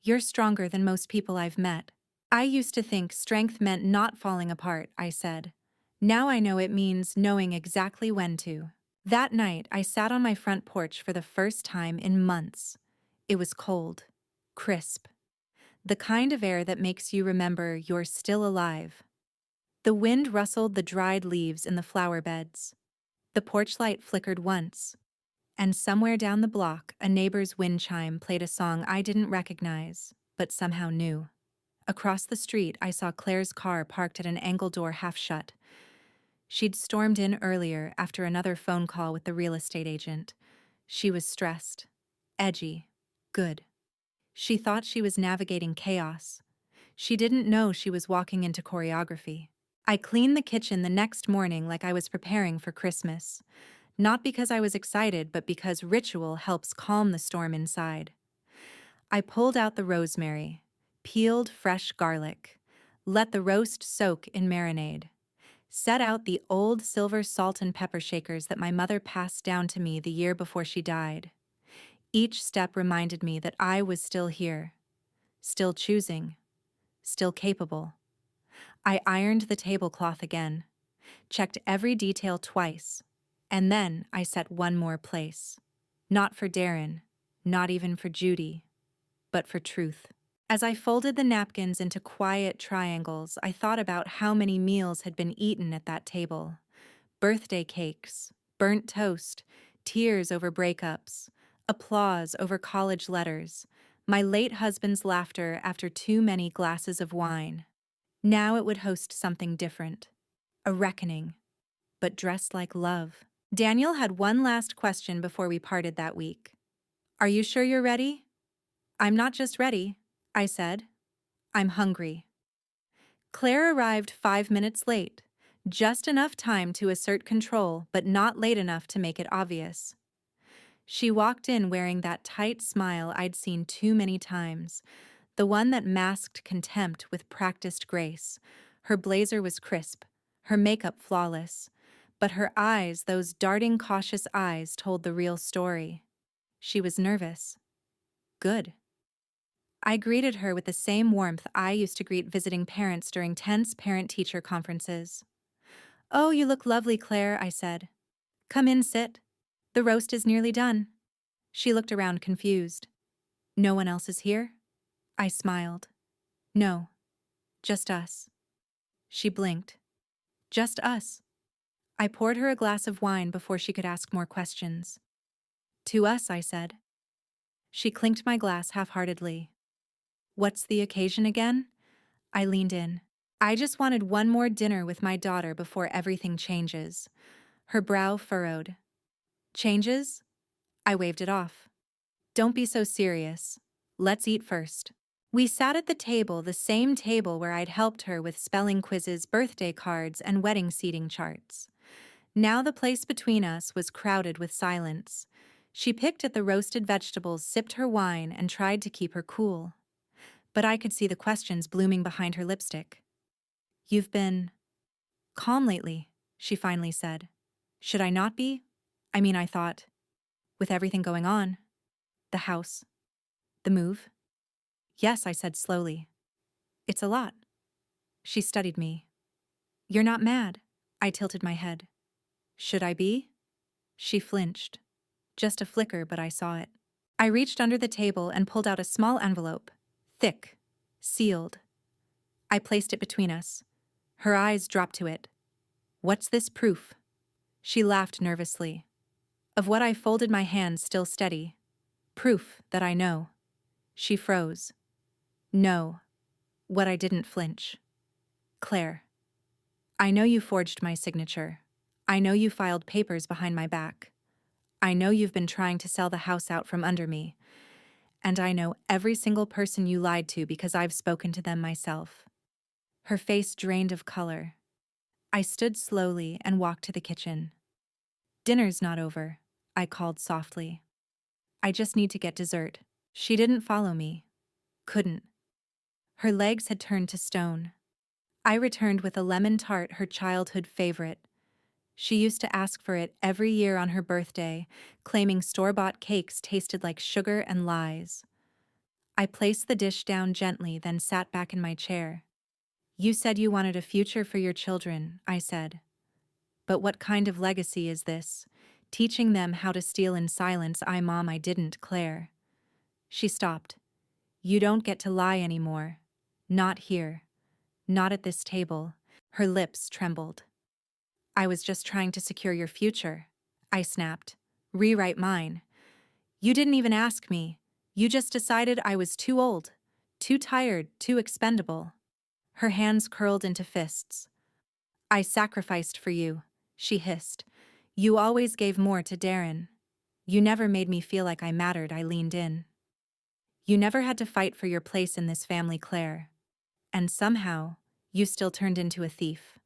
You're stronger than most people I've met. I used to think strength meant not falling apart, I said. Now I know it means knowing exactly when to. That night, I sat on my front porch for the first time in months. It was cold, crisp. The kind of air that makes you remember you're still alive. The wind rustled the dried leaves in the flower beds. The porch light flickered once, and somewhere down the block, a neighbor's wind chime played a song I didn't recognize, but somehow knew. Across the street, I saw Claire's car parked at an angle door half shut. She'd stormed in earlier after another phone call with the real estate agent. She was stressed, edgy, good. She thought she was navigating chaos. She didn't know she was walking into choreography. I cleaned the kitchen the next morning like I was preparing for Christmas. Not because I was excited, but because ritual helps calm the storm inside. I pulled out the rosemary, peeled fresh garlic, let the roast soak in marinade, set out the old silver salt and pepper shakers that my mother passed down to me the year before she died. Each step reminded me that I was still here, still choosing, still capable. I ironed the tablecloth again, checked every detail twice, and then I set one more place. Not for Darren, not even for Judy, but for truth. As I folded the napkins into quiet triangles, I thought about how many meals had been eaten at that table. Birthday cakes, burnt toast, tears over breakups, applause over college letters, my late husband's laughter after too many glasses of wine. Now it would host something different. A reckoning, but dressed like love. Daniel had one last question before we parted that week. "Are you sure you're ready?" "I'm not just ready," I said. "I'm hungry." Claire arrived 5 minutes late, just enough time to assert control, but not late enough to make it obvious. She walked in wearing that tight smile I'd seen too many times, the one that masked contempt with practiced grace. Her blazer was crisp, her makeup flawless, but her eyes, those darting, cautious eyes, told the real story. She was nervous. Good. I greeted her with the same warmth I used to greet visiting parents during tense parent-teacher conferences. "Oh, you look lovely, Claire," I said. "Come in, sit. The roast is nearly done." She looked around confused. "No one else is here?" I smiled. "No, just us." She blinked. "Just us." I poured her a glass of wine before she could ask more questions. "To us," I said. She clinked my glass half-heartedly. "What's the occasion again?" I leaned in. "I just wanted one more dinner with my daughter before everything changes." Her brow furrowed. "Changes?" I waved it off. "Don't be so serious. Let's eat first." We sat at the table, the same table where I'd helped her with spelling quizzes, birthday cards, and wedding seating charts. Now the place between us was crowded with silence. She picked at the roasted vegetables, sipped her wine, and tried to keep her cool. But I could see the questions blooming behind her lipstick. "You've been calm lately," she finally said. "Should I not be? I thought, with everything going on. The house. The move." "Yes," I said slowly. "It's a lot." She studied me. "You're not mad." I tilted my head. "Should I be?" She flinched. Just a flicker, but I saw it. I reached under the table and pulled out a small envelope. Thick. Sealed. I placed it between us. Her eyes dropped to it. "What's this proof?" She laughed nervously. "Of what I folded my hands still steady. Proof that I know." She froze. "No. What I didn't flinch. Claire. I know you forged my signature. I know you filed papers behind my back. I know you've been trying to sell the house out from under me. And I know every single person you lied to because I've spoken to them myself." Her face drained of color. I stood slowly and walked to the kitchen. "Dinner's not over," I called softly. "I just need to get dessert." She didn't follow me. Couldn't. Her legs had turned to stone. I returned with a lemon tart, her childhood favorite. She used to ask for it every year on her birthday, claiming store-bought cakes tasted like sugar and lies. I placed the dish down gently, then sat back in my chair. "You said you wanted a future for your children," I said. "But what kind of legacy is this? Teaching them how to steal in silence? Mom, I didn't, Claire." She stopped. "You don't get to lie anymore. Not here. Not at this table." Her lips trembled. "I was just trying to secure your future," I snapped. "Rewrite mine. You didn't even ask me. You just decided I was too old, too tired, too expendable." Her hands curled into fists. "I sacrificed for you," she hissed. "You always gave more to Darren. You never made me feel like I mattered." I leaned in. "You never had to fight for your place in this family, Claire. And somehow, you still turned into a thief."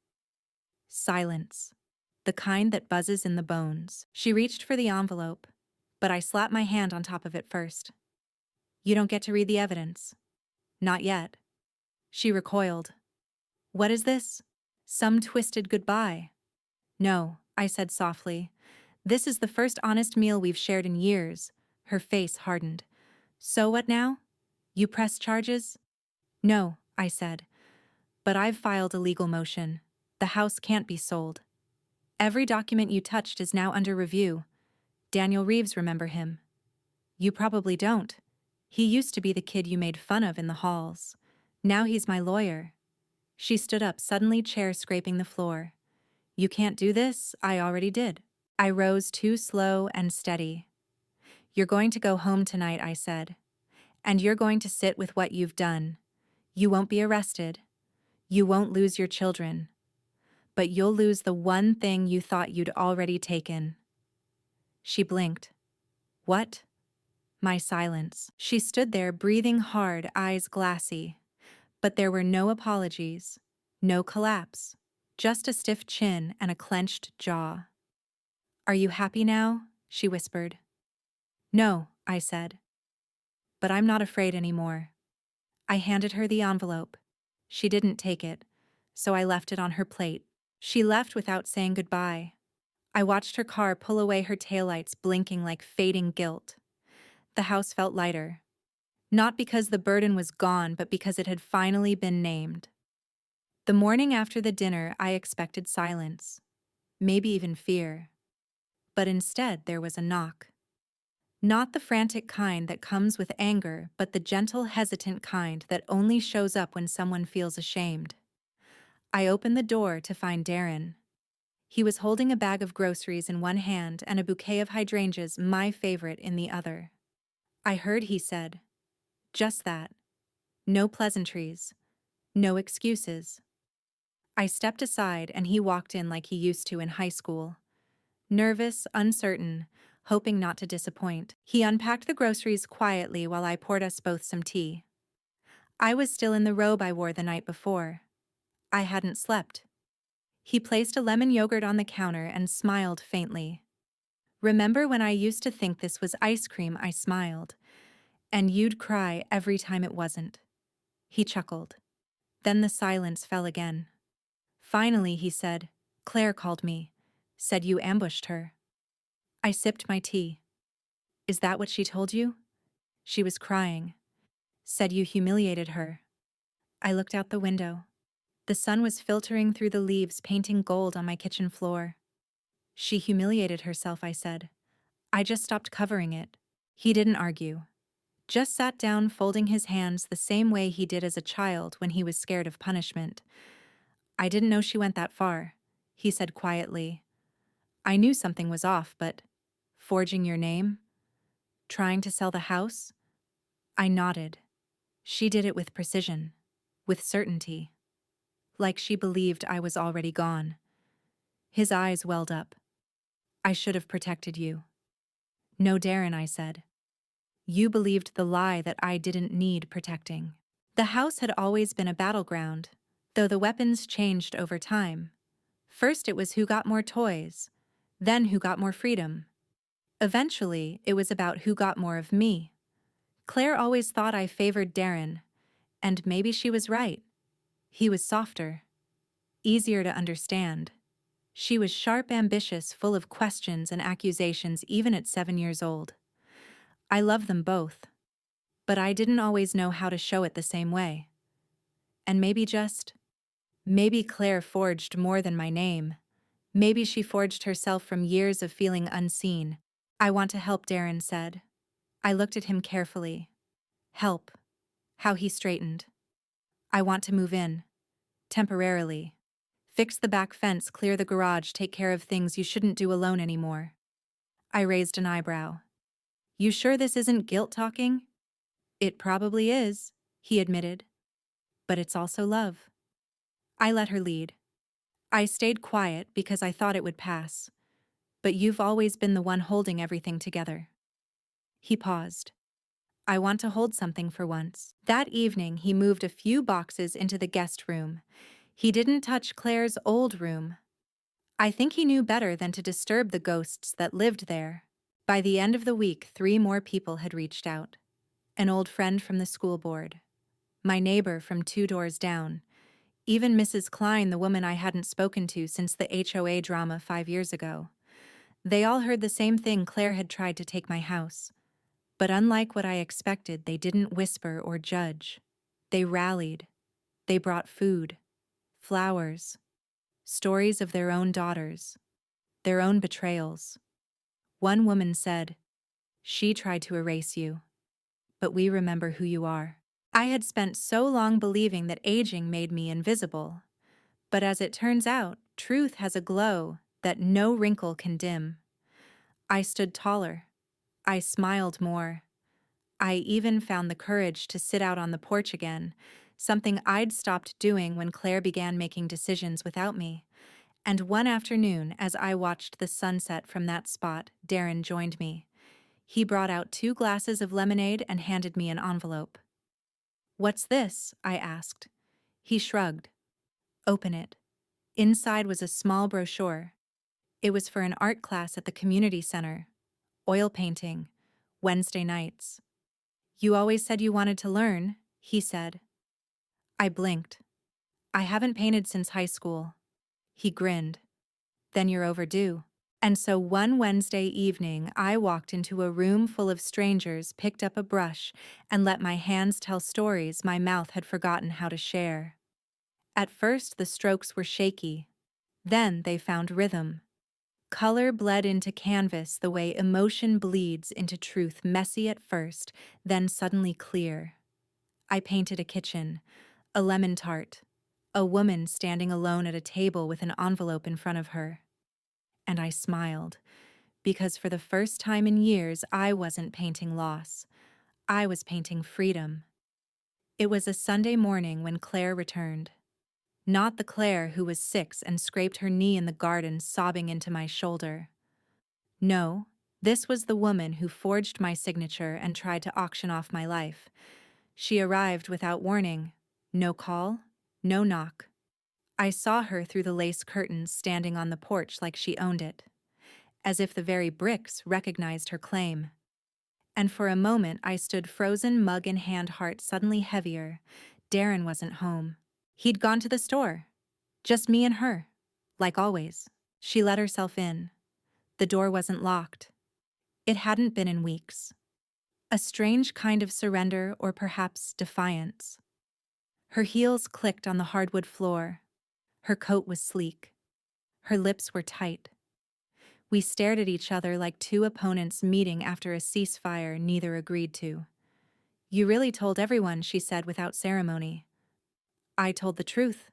Silence. The kind that buzzes in the bones. She reached for the envelope, but I slapped my hand on top of it first. You don't get to read the evidence. Not yet. She recoiled. What is this? Some twisted goodbye. No, I said softly. This is the first honest meal we've shared in years. Her face hardened. So what now? You press charges? No, I said. But I've filed a legal motion. The house can't be sold. Every document you touched is now under review. Daniel Reeves, remember him? You probably don't. He used to be the kid you made fun of in the halls. Now he's my lawyer. She stood up, suddenly chair scraping the floor. You can't do this, I already did. I rose too slow and steady. You're going to go home tonight, I said. And you're going to sit with what you've done. You won't be arrested. You won't lose your children. But you'll lose the one thing you thought you'd already taken. She blinked. What? My silence. She stood there, breathing hard, eyes glassy. But there were no apologies, no collapse, just a stiff chin and a clenched jaw. Are you happy now? She whispered. No, I said. But I'm not afraid anymore. I handed her the envelope. She didn't take it, so I left it on her plate. She left without saying goodbye. I watched her car pull away, her taillights blinking like fading guilt. The house felt lighter. Not because the burden was gone, but because it had finally been named. The morning after the dinner, I expected silence, maybe even fear. But instead, there was a knock. Not the frantic kind that comes with anger, but the gentle, hesitant kind that only shows up when someone feels ashamed. I opened the door to find Darren. He was holding a bag of groceries in one hand and a bouquet of hydrangeas, my favorite, in the other. I heard, he said. Just that. No pleasantries. No excuses. I stepped aside and he walked in like he used to in high school. Nervous, uncertain, hoping not to disappoint. He unpacked the groceries quietly while I poured us both some tea. I was still in the robe I wore the night before. I hadn't slept. He placed a lemon yogurt on the counter and smiled faintly. Remember when I used to think this was ice cream? I smiled. And you'd cry every time it wasn't. He chuckled. Then the silence fell again. Finally, he said, Claire called me. Said you ambushed her. I sipped my tea. Is that what she told you? She was crying. Said you humiliated her. I looked out the window. The sun was filtering through the leaves, painting gold on my kitchen floor. She humiliated herself, I said. I just stopped covering it. He didn't argue. Just sat down, folding his hands the same way he did as a child when he was scared of punishment. I didn't know she went that far, he said quietly. I knew something was off, but forging your name? Trying to sell the house? I nodded. She did it with precision, with certainty. Like she believed I was already gone. His eyes welled up. I should have protected you. No, Darren, I said. You believed the lie that I didn't need protecting. The house had always been a battleground, though the weapons changed over time. First it was who got more toys, then who got more freedom. Eventually, it was about who got more of me. Claire always thought I favored Darren, and maybe she was right. He was softer, easier to understand. She was sharp, ambitious, full of questions and accusations even at 7 years old. I loved them both, but I didn't always know how to show it the same way. And maybe Claire forged more than my name. Maybe she forged herself from years of feeling unseen. I want to help, Darren said. I looked at him carefully. Help. How he straightened. I want to move in. Temporarily. Fix the back fence, clear the garage, take care of things you shouldn't do alone anymore. I raised an eyebrow. You sure this isn't guilt talking? It probably is, he admitted. But it's also love. I let her lead. I stayed quiet because I thought it would pass. But you've always been the one holding everything together. He paused. I want to hold something for once. That evening, he moved a few boxes into the guest room. He didn't touch Claire's old room, I think he knew better than to disturb the ghosts that lived there. By the end of the week, 3 more people had reached out. An old friend from the school board, my neighbor from 2 doors down, even Mrs. Klein, the woman I hadn't spoken to since the HOA drama 5 years ago. They all heard the same thing: Claire had tried to take my house. But unlike what I expected, they didn't whisper or judge. They rallied. They brought food, flowers, stories of their own daughters, their own betrayals. One woman said, "She tried to erase you, but we remember who you are." I had spent so long believing that aging made me invisible. But as it turns out, truth has a glow that no wrinkle can dim. I stood taller. I smiled more. I even found the courage to sit out on the porch again, something I'd stopped doing when Claire began making decisions without me. And one afternoon, as I watched the sunset from that spot, Darren joined me. He brought out 2 glasses of lemonade and handed me an envelope. "What's this?" I asked. He shrugged. "Open it." Inside was a small brochure. It was for an art class at the community center. Oil painting. Wednesday nights. "You always said you wanted to learn," he said. I blinked. "I haven't painted since high school." He grinned. "Then you're overdue." And so one Wednesday evening, I walked into a room full of strangers, picked up a brush, and let my hands tell stories my mouth had forgotten how to share. At first, the strokes were shaky. Then they found rhythm. Color bled into canvas the way emotion bleeds into truth, messy at first, then suddenly clear. I painted a kitchen, a lemon tart, a woman standing alone at a table with an envelope in front of her. And I smiled, because for the first time in years, I wasn't painting loss. I was painting freedom. It was a Sunday morning when Claire returned. Not the Claire who was 6 and scraped her knee in the garden sobbing into my shoulder. No, this was the woman who forged my signature and tried to auction off my life. She arrived without warning. No call, no knock. I saw her through the lace curtains standing on the porch like she owned it, as if the very bricks recognized her claim. And for a moment I stood frozen, mug in hand, heart suddenly heavier. Darren wasn't home. He'd gone to the store. Just me and her. Like always. She let herself in. The door wasn't locked. It hadn't been in weeks. A strange kind of surrender, or perhaps defiance. Her heels clicked on the hardwood floor. Her coat was sleek. Her lips were tight. We stared at each other like 2 opponents meeting after a ceasefire neither agreed to. "You really told everyone," she said without ceremony. "I told the truth,"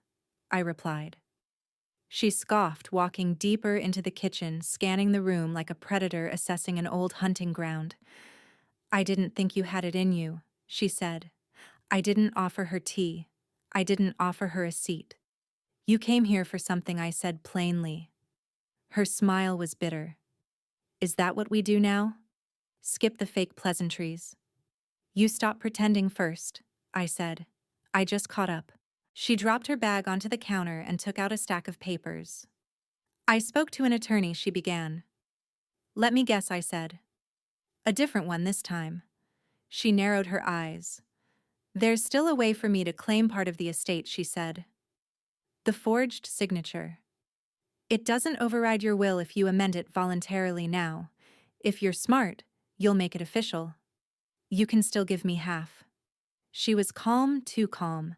I replied. She scoffed, walking deeper into the kitchen, scanning the room like a predator assessing an old hunting ground. "I didn't think you had it in you," she said. I didn't offer her tea. I didn't offer her a seat. "You came here for something," I said plainly. Her smile was bitter. "Is that what we do now? Skip the fake pleasantries." "You stop pretending first," I said. I just caught up. She dropped her bag onto the counter and took out a stack of papers. "I spoke to an attorney," she began. "Let me guess," I said. "A different one this time." She narrowed her eyes. "There's still a way for me to claim part of the estate," she said. "The forged signature. It doesn't override your will if you amend it voluntarily now. If you're smart, you'll make it official. You can still give me half." She was calm, too calm.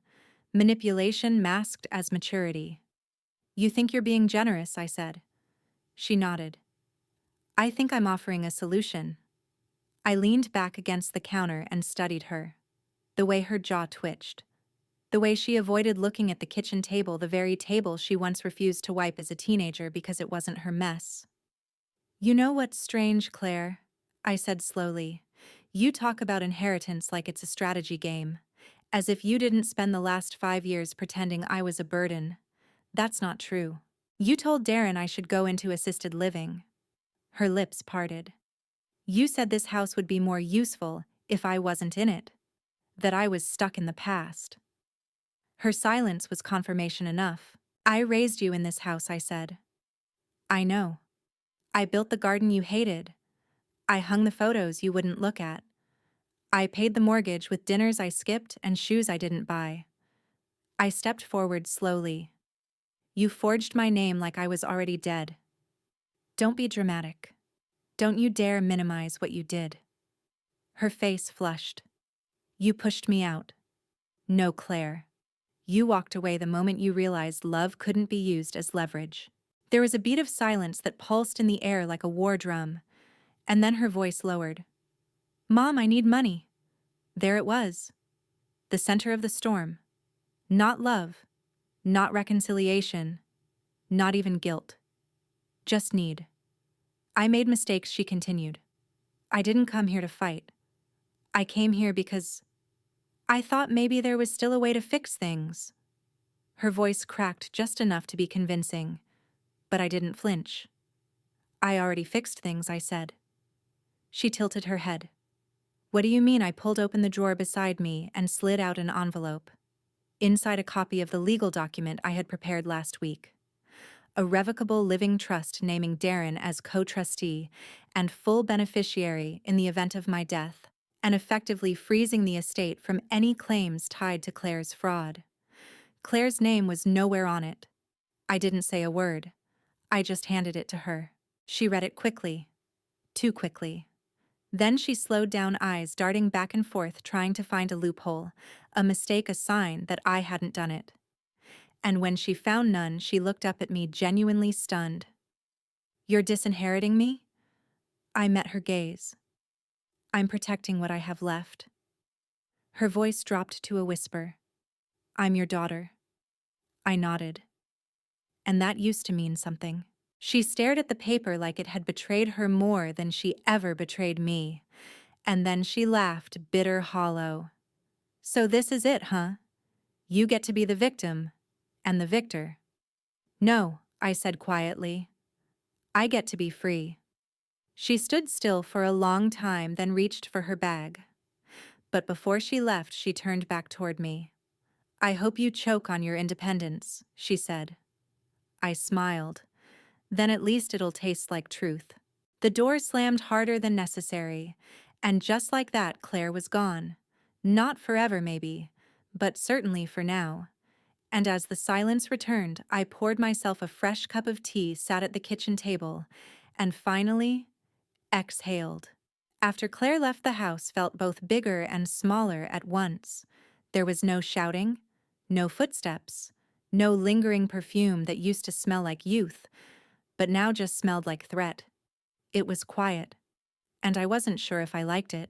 Manipulation masked as maturity. "You think you're being generous," I said. She nodded. "I think I'm offering a solution." I leaned back against the counter and studied her. The way her jaw twitched. The way she avoided looking at the kitchen table, the very table she once refused to wipe as a teenager because it wasn't her mess. "You know what's strange, Claire?" I said slowly. "You talk about inheritance like it's a strategy game, as if you didn't spend the last 5 years pretending I was a burden. That's not true. You told Darren I should go into assisted living." Her lips parted. "You said this house would be more useful if I wasn't in it. That I was stuck in the past." Her silence was confirmation enough. "I raised you in this house," I said. I know. I built the garden you hated. I hung the photos you wouldn't look at. I paid the mortgage with dinners I skipped and shoes I didn't buy. I stepped forward slowly. You forged my name like I was already dead. Don't be dramatic. Don't you dare minimize what you did. Her face flushed. You pushed me out. No, Claire. You walked away the moment you realized love couldn't be used as leverage. There was a beat of silence that pulsed in the air like a war drum, and then her voice lowered. Mom, I need money. There it was. The center of the storm. Not love. Not reconciliation. Not even guilt. Just need. I made mistakes, she continued. I didn't come here to fight. I came here because I thought maybe there was still a way to fix things. Her voice cracked just enough to be convincing, but I didn't flinch. I already fixed things, I said. She tilted her head. What do you mean? I pulled open the drawer beside me and slid out an envelope. Inside a copy of the legal document I had prepared last week. A revocable living trust naming Darren as co-trustee and full beneficiary in the event of my death, and effectively freezing the estate from any claims tied to Claire's fraud. Claire's name was nowhere on it. I didn't say a word. I just handed it to her. She read it quickly. Too quickly. Then she slowed down, eyes darting back and forth, trying to find a loophole, a mistake, a sign that I hadn't done it. And when she found none, she looked up at me, genuinely stunned. You're disinheriting me? I met her gaze. I'm protecting what I have left. Her voice dropped to a whisper. I'm your daughter. I nodded. And that used to mean something. She stared at the paper like it had betrayed her more than she ever betrayed me. And then she laughed, bitter, hollow. So this is it, huh? You get to be the victim, and the victor. No, I said quietly. I get to be free. She stood still for a long time, then reached for her bag. But before she left, she turned back toward me. I hope you choke on your independence, she said. I smiled. Then at least it'll taste like truth. The door slammed harder than necessary, and just like that, Claire was gone. Not forever, maybe, but certainly for now. And as the silence returned, I poured myself a fresh cup of tea, sat at the kitchen table, and finally exhaled. After Claire left, the house felt both bigger and smaller at once. There was no shouting, no footsteps, no lingering perfume that used to smell like youth, but now just smelled like threat. It was quiet, and I wasn't sure if I liked it.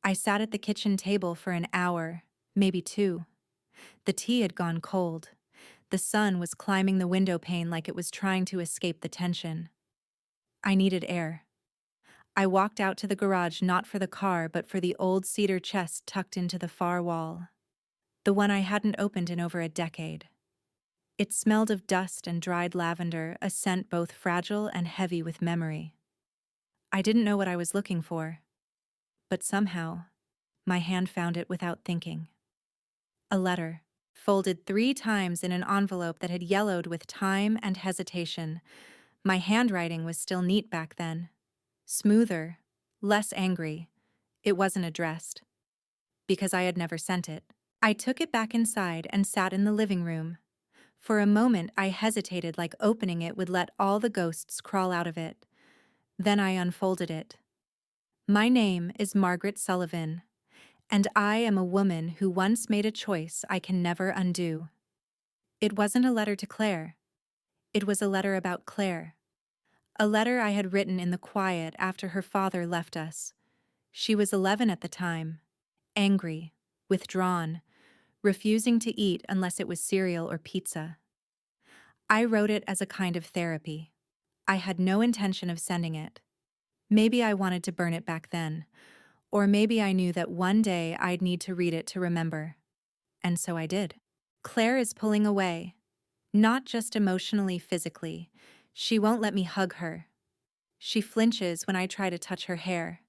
I sat at the kitchen table for an hour, maybe two. The tea had gone cold. The sun was climbing the window pane like it was trying to escape the tension. I needed air. I walked out to the garage, not for the car, but for the old cedar chest tucked into the far wall. The one I hadn't opened in over a decade. It smelled of dust and dried lavender, a scent both fragile and heavy with memory. I didn't know what I was looking for, but somehow, my hand found it without thinking. A letter, folded 3 times in an envelope that had yellowed with time and hesitation. My handwriting was still neat back then. Smoother, less angry. It wasn't addressed, because I had never sent it. I took it back inside and sat in the living room. For a moment I hesitated, like opening it would let all the ghosts crawl out of it. Then I unfolded it. My name is Margaret Sullivan, and I am a woman who once made a choice I can never undo. It wasn't a letter to Claire. It was a letter about Claire. A letter I had written in the quiet after her father left us. She was 11 at the time, angry, withdrawn, refusing to eat unless it was cereal or pizza. I wrote it as a kind of therapy. I had no intention of sending it. Maybe I wanted to burn it back then, or maybe I knew that one day I'd need to read it to remember. And so I did. Claire is pulling away, not just emotionally, physically. She won't let me hug her. She flinches when I try to touch her hair.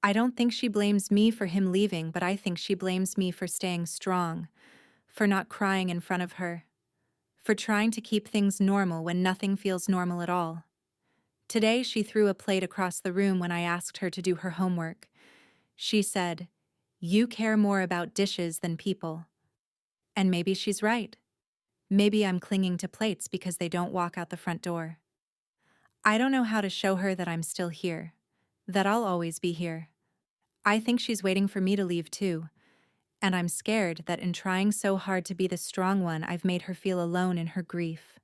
I don't think she blames me for him leaving, but I think she blames me for staying strong, for not crying in front of her, for trying to keep things normal when nothing feels normal at all. Today, she threw a plate across the room when I asked her to do her homework. She said, "You care more about dishes than people." And maybe she's right. Maybe I'm clinging to plates because they don't walk out the front door. I don't know how to show her that I'm still here, that I'll always be here. I think she's waiting for me to leave too, and I'm scared that in trying so hard to be the strong one, I've made her feel alone in her grief.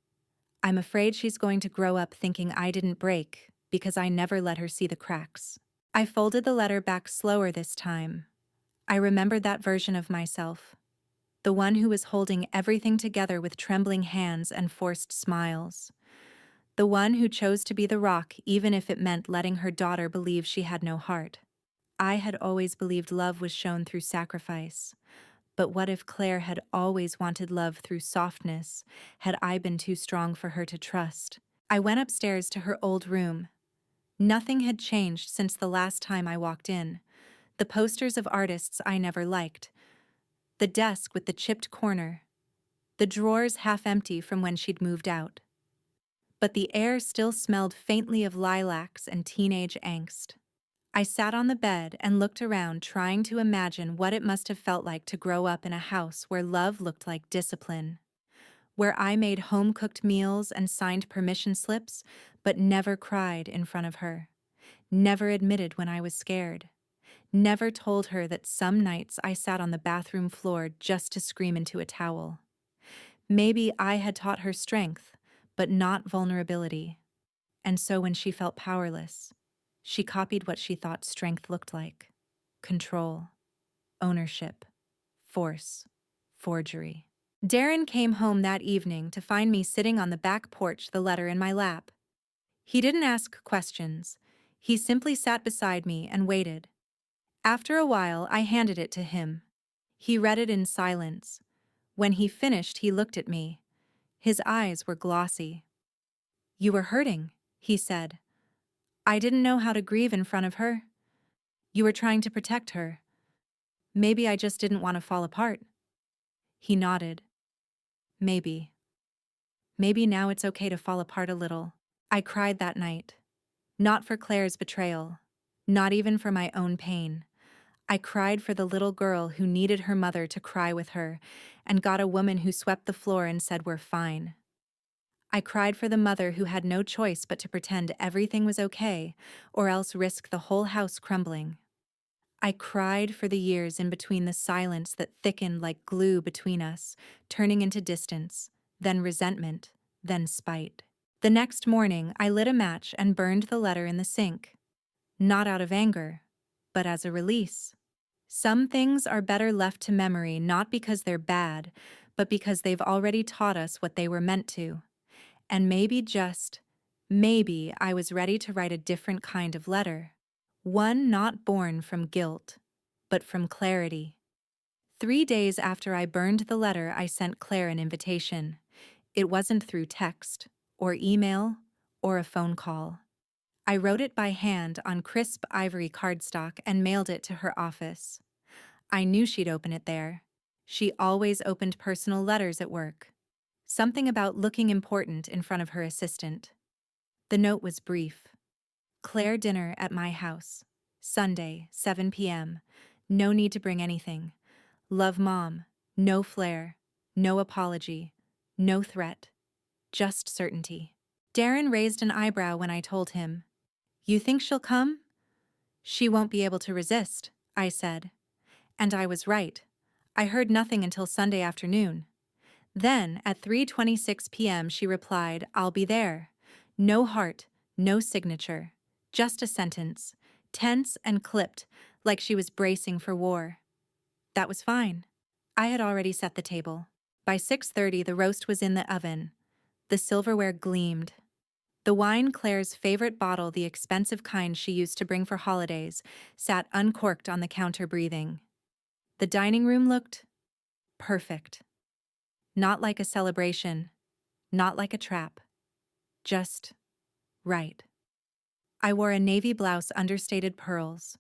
I'm afraid she's going to grow up thinking I didn't break because I never let her see the cracks. I folded the letter back slower this time. I remembered that version of myself, the one who was holding everything together with trembling hands and forced smiles. The one who chose to be the rock even if it meant letting her daughter believe she had no heart. I had always believed love was shown through sacrifice. But what if Claire had always wanted love through softness? Had I been too strong for her to trust? I went upstairs to her old room. Nothing had changed since the last time I walked in. The posters of artists I never liked. The desk with the chipped corner. The drawers half empty from when she'd moved out. But the air still smelled faintly of lilacs and teenage angst. I sat on the bed and looked around, trying to imagine what it must have felt like to grow up in a house where love looked like discipline, where I made home-cooked meals and signed permission slips, but never cried in front of her, never admitted when I was scared, never told her that some nights I sat on the bathroom floor just to scream into a towel. Maybe I had taught her strength, but not vulnerability. And so when she felt powerless, she copied what she thought strength looked like: control, ownership, force, forgery. Darren came home that evening to find me sitting on the back porch, the letter in my lap. He didn't ask questions. He simply sat beside me and waited. After a while, I handed it to him. He read it in silence. When he finished, he looked at me. His eyes were glossy. "You were hurting," he said. "I didn't know how to grieve in front of her. You were trying to protect her. Maybe I just didn't want to fall apart." He nodded. Maybe. Maybe now it's okay to fall apart a little. I cried that night. Not for Claire's betrayal. Not even for my own pain. I cried for the little girl who needed her mother to cry with her and got a woman who swept the floor and said we're fine. I cried for the mother who had no choice but to pretend everything was okay or else risk the whole house crumbling. I cried for the years in between, the silence that thickened like glue between us, turning into distance, then resentment, then spite. The next morning, I lit a match and burned the letter in the sink. Not out of anger, but as a release. Some things are better left to memory, not because they're bad, but because they've already taught us what they were meant to. And maybe, just maybe, I was ready to write a different kind of letter. One not born from guilt, but from clarity. 3 days after I burned the letter, I sent Claire an invitation. It wasn't through text, or email, or a phone call. I wrote it by hand on crisp ivory cardstock and mailed it to her office. I knew she'd open it there. She always opened personal letters at work. Something about looking important in front of her assistant. The note was brief. "Claire, dinner at my house. Sunday, 7 p.m. No need to bring anything. Love, Mom." No flair. No apology. No threat. Just certainty. Darren raised an eyebrow when I told him. "You think she'll come?" "She won't be able to resist," I said. And I was right. I heard nothing until Sunday afternoon. Then, at 3:26 p.m., she replied, "I'll be there." No heart, no signature. Just a sentence, tense and clipped, like she was bracing for war. That was fine. I had already set the table. By 6:30, the roast was in the oven. The silverware gleamed. The wine, Claire's favorite bottle, the expensive kind she used to bring for holidays, sat uncorked on the counter breathing. The dining room looked perfect. Not like a celebration, not like a trap. Just right. I wore a navy blouse, understated pearls.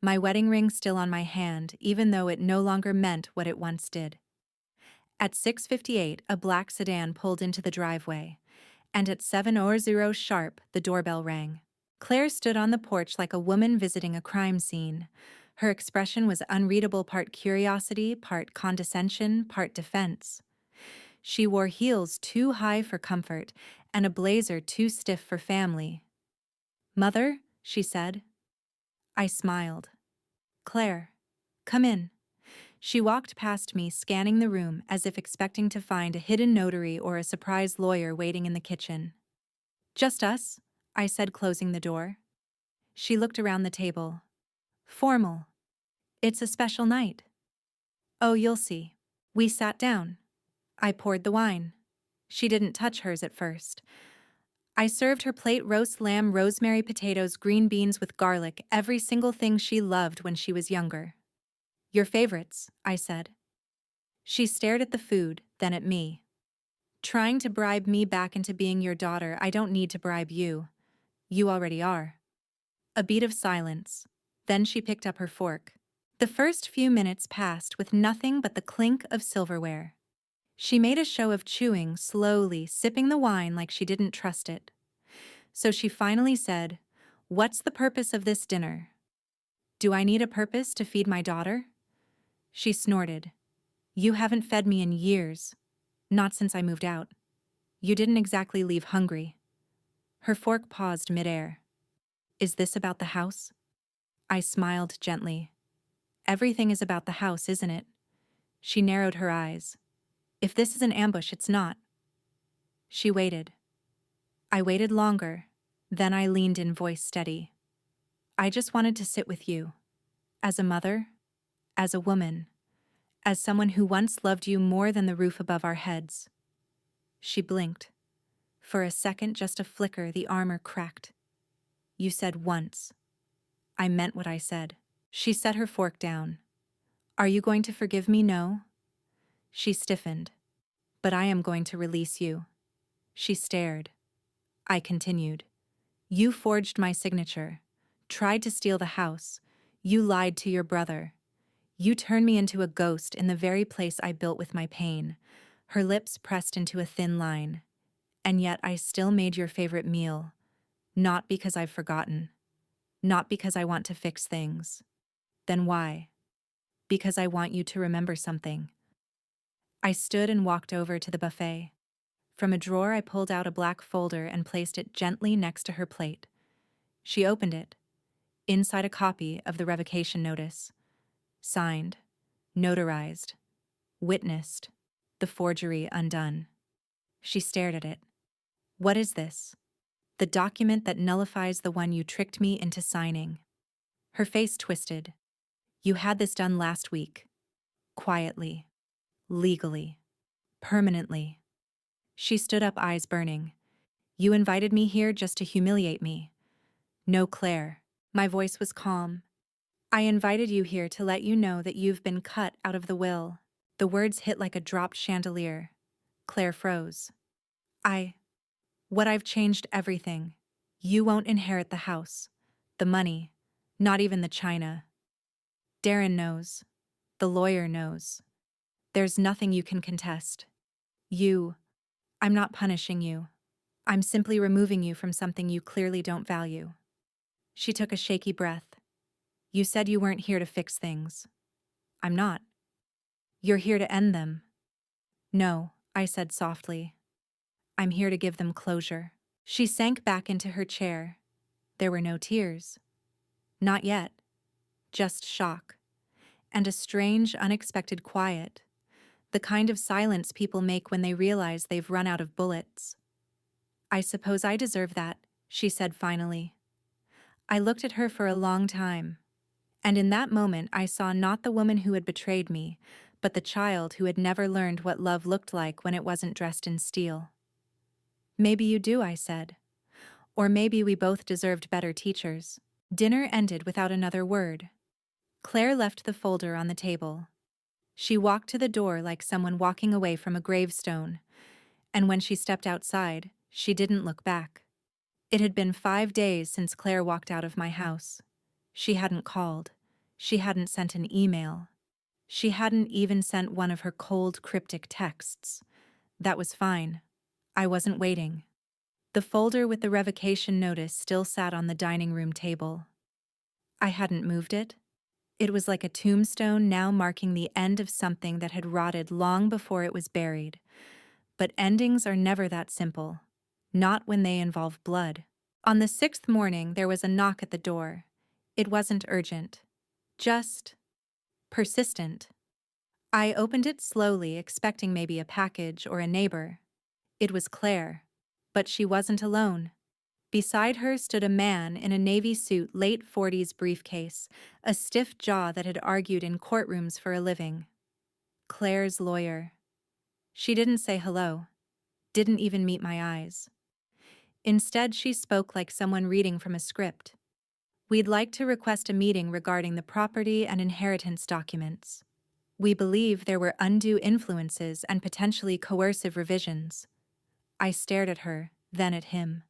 My wedding ring still on my hand, even though it no longer meant what it once did. At 6:58, a black sedan pulled into the driveway, and at 7:00 sharp, the doorbell rang. Claire stood on the porch like a woman visiting a crime scene. Her expression was unreadable, part curiosity, part condescension, part defense. She wore heels too high for comfort and a blazer too stiff for family. "Mother?" she said. I smiled. "Claire, come in." She walked past me, scanning the room as if expecting to find a hidden notary or a surprise lawyer waiting in the kitchen. "Just us," I said, closing the door. She looked around the table. "Formal. It's a special night." "Oh, you'll see." We sat down. I poured the wine. She didn't touch hers at first. I served her plate: roast lamb, rosemary, potatoes, green beans with garlic, every single thing she loved when she was younger. "Your favorites," I said. She stared at the food, then at me. "Trying to bribe me back into being your daughter? I don't need to bribe you. You already are." A beat of silence. Then she picked up her fork. The first few minutes passed with nothing but the clink of silverware. She made a show of chewing, slowly, sipping the wine like she didn't trust it. So she finally said, "What's the purpose of this dinner?" "Do I need a purpose to feed my daughter?" She snorted. "You haven't fed me in years. Not since I moved out. You didn't exactly leave hungry." Her fork paused midair. "Is this about the house?" I smiled gently. "Everything is about the house, isn't it?" She narrowed her eyes. "If this is an ambush, it's not." She waited. I waited longer. Then I leaned in, voice steady. "I just wanted to sit with you. As a mother, as a woman, as someone who once loved you more than the roof above our heads." She blinked. For a second, just a flicker, the armor cracked. "You said once." I meant what I said. She set her fork down. "Are you going to forgive me?" "No." She stiffened. "But I am going to release you." She stared. I continued. "You forged my signature, tried to steal the house. You lied to your brother. You turned me into a ghost in the very place I built with my pain." Her lips pressed into a thin line. "And yet I still made your favorite meal. Not because I've forgotten. Not because I want to fix things." "Then why?" "Because I want you to remember something." I stood and walked over to the buffet. From a drawer I pulled out a black folder and placed it gently next to her plate. She opened it. Inside, a copy of the revocation notice. Signed, notarized, witnessed, the forgery undone. She stared at it. "What is this?" "The document that nullifies the one you tricked me into signing." Her face twisted. "You had this done last week. Quietly. Legally. Permanently." She stood up, eyes burning. "You invited me here just to humiliate me." "No, Claire." My voice was calm. "I invited you here to let you know that you've been cut out of the will." The words hit like a dropped chandelier. Claire froze. What I've changed everything. You won't inherit the house, the money, not even the china. Darren knows. The lawyer knows. There's nothing you can contest. I'm not punishing you. I'm simply removing you from something you clearly don't value." She took a shaky breath. "You said you weren't here to fix things." "I'm not." "You're here to end them." "No," I said softly. "I'm here to give them closure." She sank back into her chair. There were no tears. Not yet. Just shock. And a strange, unexpected quiet. The kind of silence people make when they realize they've run out of bullets. "I suppose I deserve that," she said finally. I looked at her for a long time. And in that moment I saw not the woman who had betrayed me, but the child who had never learned what love looked like when it wasn't dressed in steel. "Maybe you do," I said. "Or maybe we both deserved better teachers." Dinner ended without another word. Claire left the folder on the table. She walked to the door like someone walking away from a gravestone, and when she stepped outside, she didn't look back. It had been 5 days since Claire walked out of my house. She hadn't called. She hadn't sent an email. She hadn't even sent one of her cold, cryptic texts. That was fine. I wasn't waiting. The folder with the revocation notice still sat on the dining room table. I hadn't moved it. It was like a tombstone now marking the end of something that had rotted long before it was buried. But endings are never that simple. Not when they involve blood. On the sixth morning, there was a knock at the door. It wasn't urgent. Just persistent. I opened it slowly, expecting maybe a package or a neighbor. It was Claire. But she wasn't alone. Beside her stood a man in a navy suit, late 40s briefcase, a stiff jaw that had argued in courtrooms for a living. Claire's lawyer. She didn't say hello, didn't even meet my eyes. Instead, she spoke like someone reading from a script. We'd like to request a meeting regarding the property and inheritance documents. We believe there were undue influences and potentially coercive revisions. I stared at her, then at him.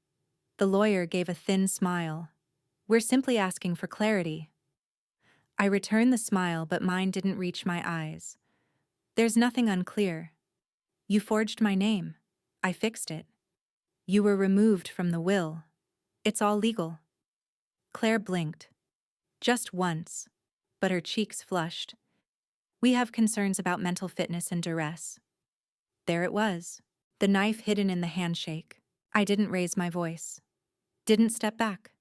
The lawyer gave a thin smile. We're simply asking for clarity. I returned the smile, but mine didn't reach my eyes. There's nothing unclear. You forged my name. I fixed it. You were removed from the will. It's all legal. Claire blinked. Just once. But her cheeks flushed. We have concerns about mental fitness and duress. There it was. The knife hidden in the handshake. I didn't raise my voice. Didn't step back.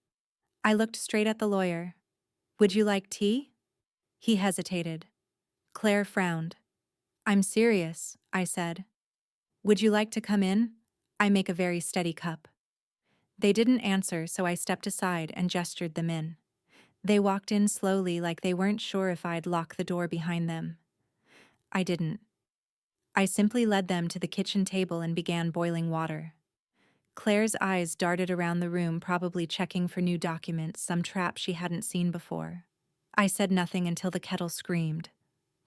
I looked straight at the lawyer. Would you like tea? He hesitated. Claire frowned. I'm serious, I said. Would you like to come in? I make a very steady cup. They didn't answer, so I stepped aside and gestured them in. They walked in slowly, like they weren't sure if I'd lock the door behind them. I didn't. I simply led them to the kitchen table and began boiling water. Claire's eyes darted around the room, probably checking for new documents, some trap she hadn't seen before. I said nothing until the kettle screamed.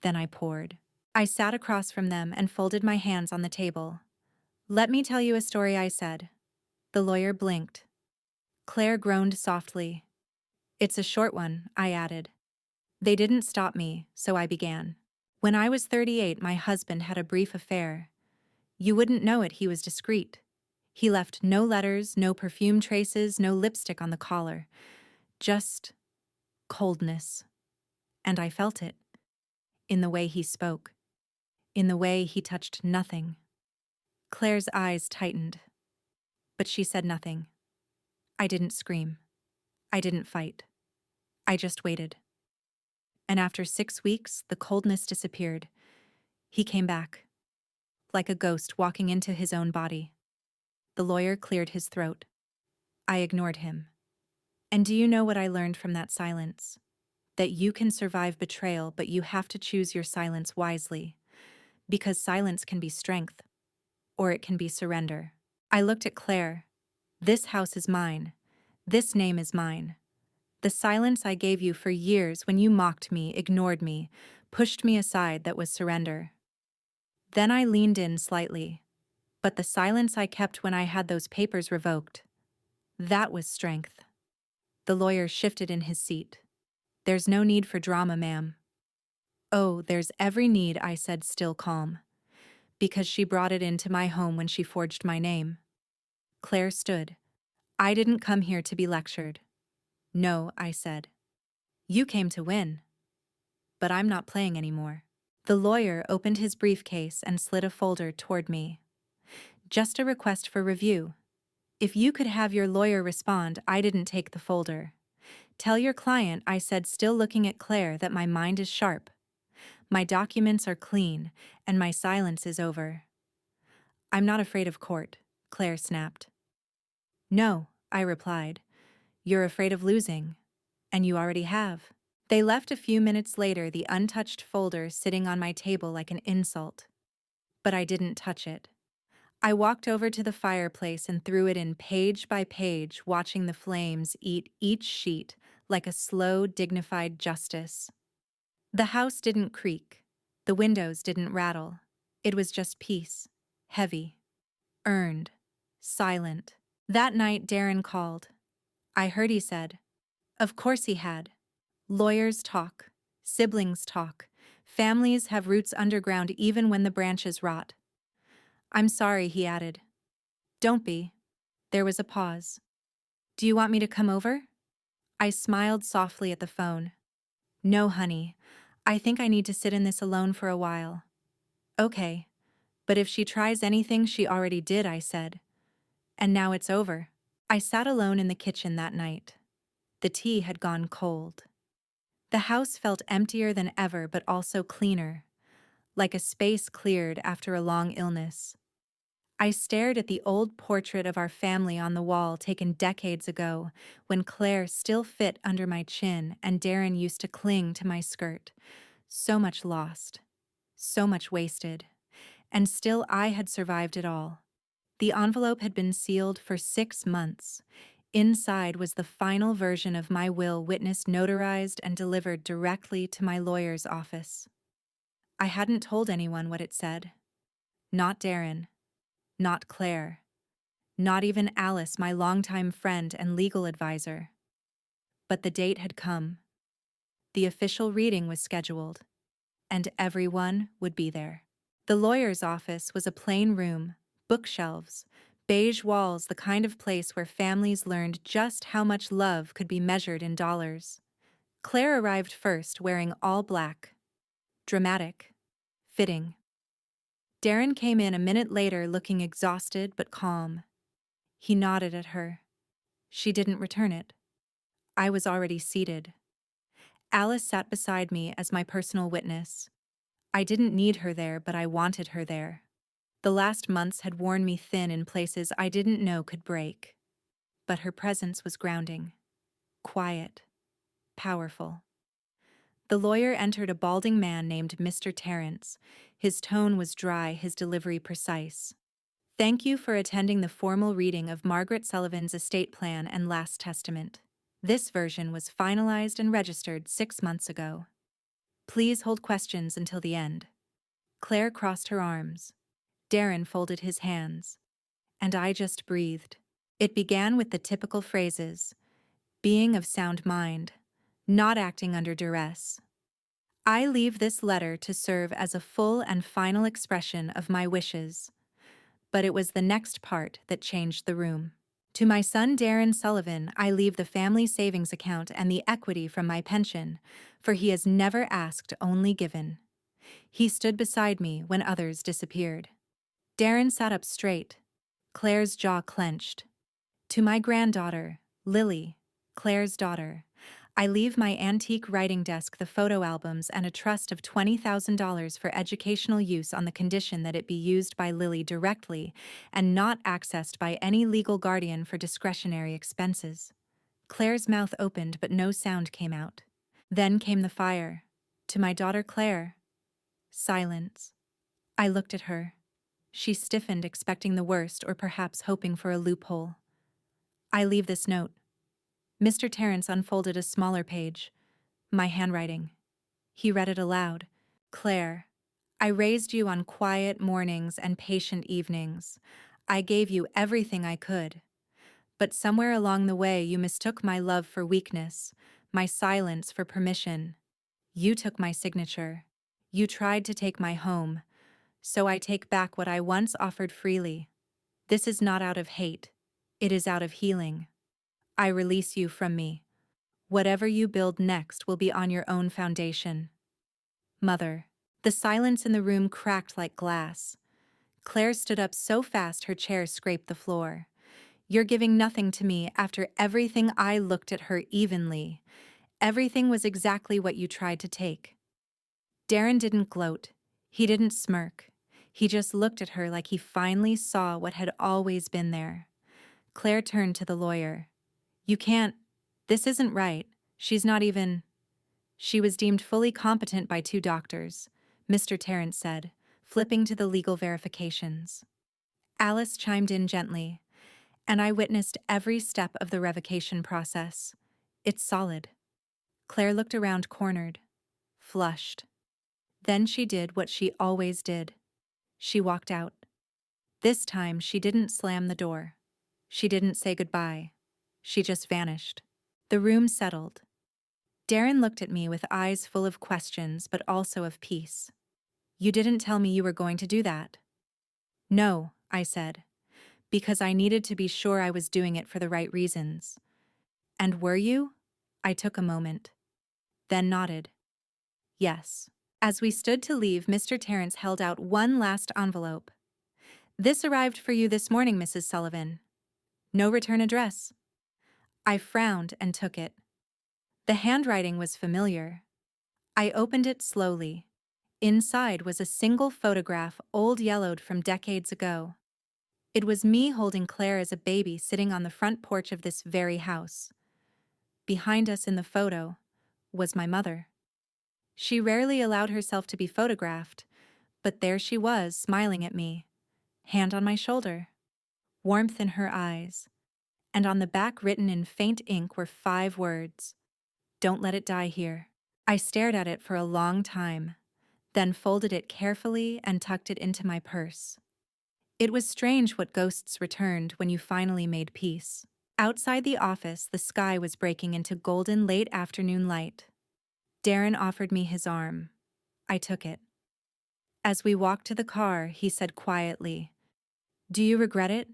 Then I poured. I sat across from them and folded my hands on the table. Let me tell you a story, I said. The lawyer blinked. Claire groaned softly. It's a short one, I added. They didn't stop me, so I began. When I was 38, my husband had a brief affair. You wouldn't know it, he was discreet. He left no letters, no perfume traces, no lipstick on the collar. Just coldness. And I felt it. In the way he spoke. In the way he touched nothing. Claire's eyes tightened. But she said nothing. I didn't scream. I didn't fight. I just waited. And after 6 weeks, the coldness disappeared. He came back. Like a ghost walking into his own body. The lawyer cleared his throat. I ignored him. And do you know what I learned from that silence? That you can survive betrayal, but you have to choose your silence wisely. Because silence can be strength. Or it can be surrender. I looked at Claire. This house is mine. This name is mine. The silence I gave you for years when you mocked me, ignored me, pushed me aside, that was surrender. Then I leaned in slightly. But the silence I kept when I had those papers revoked, that was strength. The lawyer shifted in his seat. There's no need for drama, ma'am. Oh, there's every need, I said, still calm. Because she brought it into my home when she forged my name. Claire stood. I didn't come here to be lectured. No, I said. You came to win. But I'm not playing anymore. The lawyer opened his briefcase and slid a folder toward me. Just a request for review. If you could have your lawyer respond, I didn't take the folder. Tell your client, I said, still looking at Claire, that my mind is sharp. My documents are clean, and my silence is over. I'm not afraid of court, Claire snapped. No, I replied. You're afraid of losing. And you already have. They left a few minutes later, the untouched folder sitting on my table like an insult. But I didn't touch it. I walked over to the fireplace and threw it in page by page, watching the flames eat each sheet like a slow, dignified justice. The house didn't creak. The windows didn't rattle. It was just peace. Heavy. Earned. Silent. That night, Darren called. I heard he said. Of course he had. Lawyers talk. Siblings talk. Families have roots underground even when the branches rot. I'm sorry, he added. Don't be. There was a pause. Do you want me to come over? I smiled softly at the phone. No, honey. I think I need to sit in this alone for a while. Okay. But if she tries anything she already did, I said. And now it's over. I sat alone in the kitchen that night. The tea had gone cold. The house felt emptier than ever, but also cleaner, like a space cleared after a long illness. I stared at the old portrait of our family on the wall taken decades ago, when Claire still fit under my chin and Darren used to cling to my skirt. So much lost, so much wasted, and still I had survived it all. The envelope had been sealed for 6 months. Inside was the final version of my will, witnessed, notarized, and delivered directly to my lawyer's office. I hadn't told anyone what it said. Not Darren. Not Claire. Not even Alice, my longtime friend and legal advisor. But the date had come. The official reading was scheduled, and everyone would be there. The lawyer's office was a plain room, bookshelves, beige walls, the kind of place where families learned just how much love could be measured in dollars. Claire arrived first, wearing all black. Dramatic. Fitting. Darren came in a minute later, looking exhausted but calm. He nodded at her. She didn't return it. I was already seated. Alice sat beside me as my personal witness. I didn't need her there, but I wanted her there. The last months had worn me thin in places I didn't know could break. But her presence was grounding. Quiet. Powerful. The lawyer entered, a balding man named Mr. Terrence. His tone was dry, his delivery precise. Thank you for attending the formal reading of Margaret Sullivan's estate plan and last testament. This version was finalized and registered 6 months ago. Please hold questions until the end. Claire crossed her arms. Darren folded his hands. And I just breathed. It began with the typical phrases: being of sound mind, not acting under duress. I leave this letter to serve as a full and final expression of my wishes. But it was the next part that changed the room. To my son Darren Sullivan, I leave the family savings account and the equity from my pension, for he has never asked, only given. He stood beside me when others disappeared. Darren sat up straight. Claire's jaw clenched. To my granddaughter, Lily, Claire's daughter, I leave my antique writing desk, the photo albums, and a trust of $20,000 for educational use, on the condition that it be used by Lily directly and not accessed by any legal guardian for discretionary expenses. Claire's mouth opened, but no sound came out. Then came the fire. To my daughter Claire. Silence. I looked at her. She stiffened, expecting the worst, or perhaps hoping for a loophole. I leave this note. Mr. Terrence unfolded a smaller page. My handwriting. He read it aloud. Claire, I raised you on quiet mornings and patient evenings. I gave you everything I could. But somewhere along the way you mistook my love for weakness, my silence for permission. You took my signature. You tried to take my home. So I take back what I once offered freely. This is not out of hate. It is out of healing. I release you from me. Whatever you build next will be on your own foundation. Mother. The silence in the room cracked like glass. Claire stood up so fast her chair scraped the floor. You're giving nothing to me after everything. I looked at her evenly. Everything was exactly what you tried to take. Darren didn't gloat. He didn't smirk. He just looked at her like he finally saw what had always been there. Claire turned to the lawyer. You can't. This isn't right. She's not even. She was deemed fully competent by 2 doctors, Mr. Terrence said, flipping to the legal verifications. Alice chimed in gently, and I witnessed every step of the revocation process. It's solid. Claire looked around, cornered, flushed. Then she did what she always did. She walked out. This time she didn't slam the door. She didn't say goodbye. She just vanished. The room settled. Darren looked at me with eyes full of questions but also of peace. You didn't tell me you were going to do that. No, I said, because I needed to be sure I was doing it for the right reasons. And were you? I took a moment, then nodded. Yes. As we stood to leave, Mr. Terrence held out one last envelope. This arrived for you this morning, Mrs. Sullivan. No return address. I frowned and took it. The handwriting was familiar. I opened it slowly. Inside was a single photograph, old yellowed from decades ago. It was me holding Claire as a baby sitting on the front porch of this very house. Behind us in the photo was my mother. She rarely allowed herself to be photographed, but there she was, smiling at me, hand on my shoulder, warmth in her eyes, and on the back written in faint ink were 5 words: "Don't let it die here." I stared at it for a long time, then folded it carefully and tucked it into my purse. It was strange what ghosts returned when you finally made peace. Outside the office, the sky was breaking into golden late afternoon light. Darren offered me his arm. I took it. As we walked to the car, he said quietly, "Do you regret it?"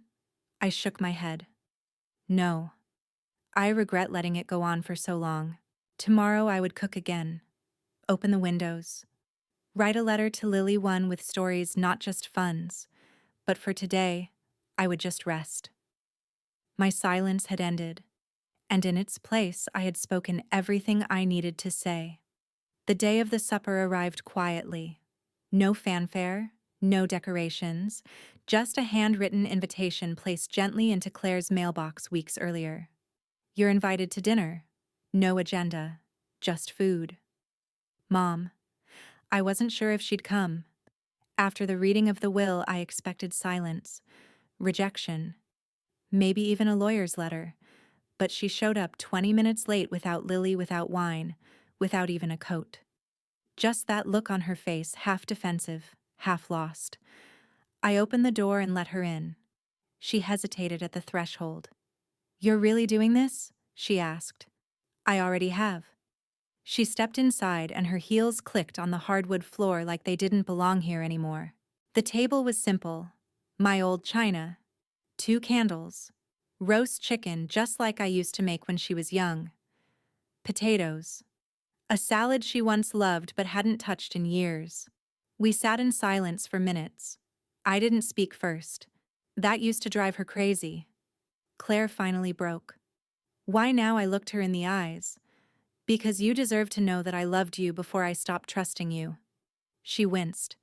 I shook my head. No. I regret letting it go on for so long. Tomorrow I would cook again. Open the windows. Write a letter to Lily, one with stories, not just funs. But for today, I would just rest. My silence had ended, and in its place I had spoken everything I needed to say. The day of the supper arrived quietly. No fanfare, no decorations, just a handwritten invitation placed gently into Claire's mailbox weeks earlier. You're invited to dinner. No agenda, just food. Mom. I wasn't sure if she'd come. After the reading of the will, I expected silence, rejection, maybe even a lawyer's letter. But she showed up 20 minutes late without Lily, without wine, without even a coat. Just that look on her face, half defensive, half lost. I opened the door and let her in. She hesitated at the threshold. "You're really doing this?" she asked. "I already have." She stepped inside and her heels clicked on the hardwood floor like they didn't belong here anymore. The table was simple. My old china. 2 candles. Roast chicken just like I used to make when she was young. Potatoes. A salad she once loved but hadn't touched in years. We sat in silence for minutes. I didn't speak first. That used to drive her crazy. Claire finally broke. "Why now?" I looked her in the eyes. "Because you deserve to know that I loved you before I stopped trusting you." She winced.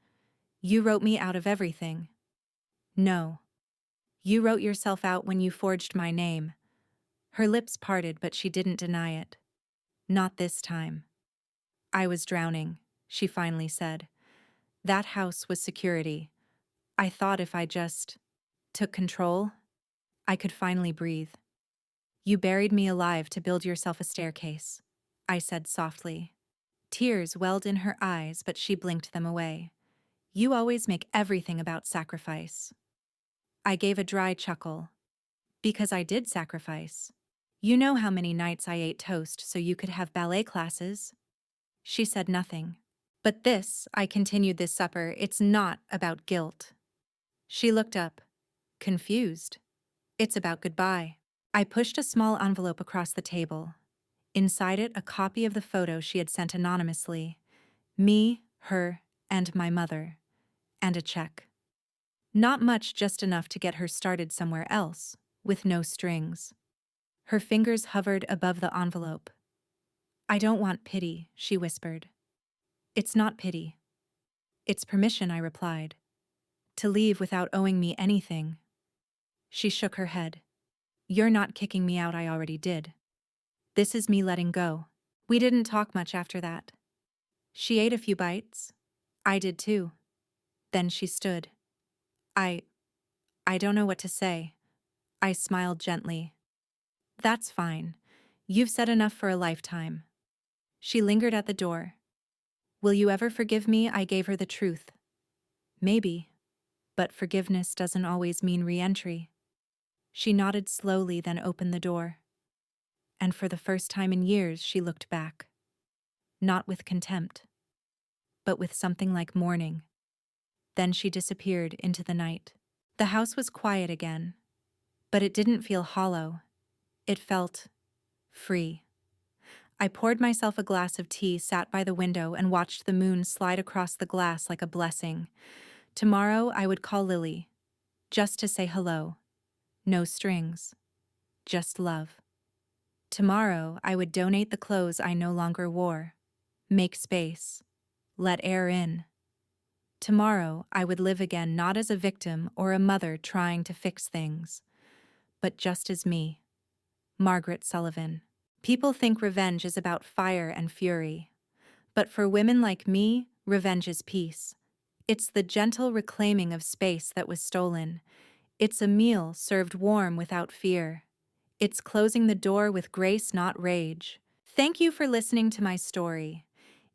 "You wrote me out of everything." "No. You wrote yourself out when you forged my name." Her lips parted, but she didn't deny it. "Not this time." "I was drowning," she finally said. "That house was security. I thought if I just took control, I could finally breathe." "You buried me alive to build yourself a staircase," I said softly. Tears welled in her eyes, but she blinked them away. "You always make everything about sacrifice." I gave a dry chuckle. "Because I did sacrifice. You know how many nights I ate toast so you could have ballet classes." She said nothing. "But this," I continued, "this supper, it's not about guilt." She looked up, confused. "It's about goodbye." I pushed a small envelope across the table. Inside it, a copy of the photo she had sent anonymously. Me, her, and my mother. And a check. Not much, just enough to get her started somewhere else, with no strings. Her fingers hovered above the envelope. "I don't want pity," she whispered. "It's not pity. It's permission," I replied. "To leave without owing me anything." She shook her head. "You're not kicking me out, I already did. This is me letting go." We didn't talk much after that. She ate a few bites. I did too. Then she stood. I don't know what to say." I smiled gently. "That's fine. You've said enough for a lifetime." She lingered at the door. "Will you ever forgive me?" I gave her the truth. "Maybe. But forgiveness doesn't always mean re-entry." She nodded slowly, then opened the door. And for the first time in years, she looked back. not with contempt, but with something like mourning. Then she disappeared into the night. The house was quiet again, but it didn't feel hollow. It felt free. I poured myself a glass of tea, sat by the window, and watched the moon slide across the glass like a blessing. Tomorrow I would call Lily, just to say hello. No strings, just love. Tomorrow I would donate the clothes I no longer wore. Make space. Let air in. Tomorrow I would live again, not as a victim or a mother trying to fix things, but just as me. Margaret Sullivan. People think revenge is about fire and fury. But for women like me, revenge is peace. It's the gentle reclaiming of space that was stolen. It's a meal served warm without fear. It's closing the door with grace, not rage. Thank you for listening to my story.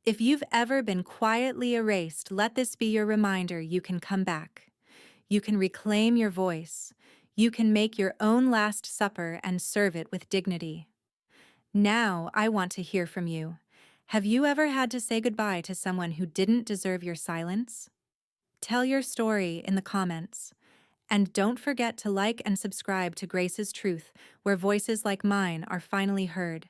If you've ever been quietly erased, let this be your reminder you can come back. You can reclaim your voice. You can make your own last supper and serve it with dignity. Now, I want to hear from you. Have you ever had to say goodbye to someone who didn't deserve your silence? Tell your story in the comments. And don't forget to like and subscribe to Grace's Truth, where voices like mine are finally heard.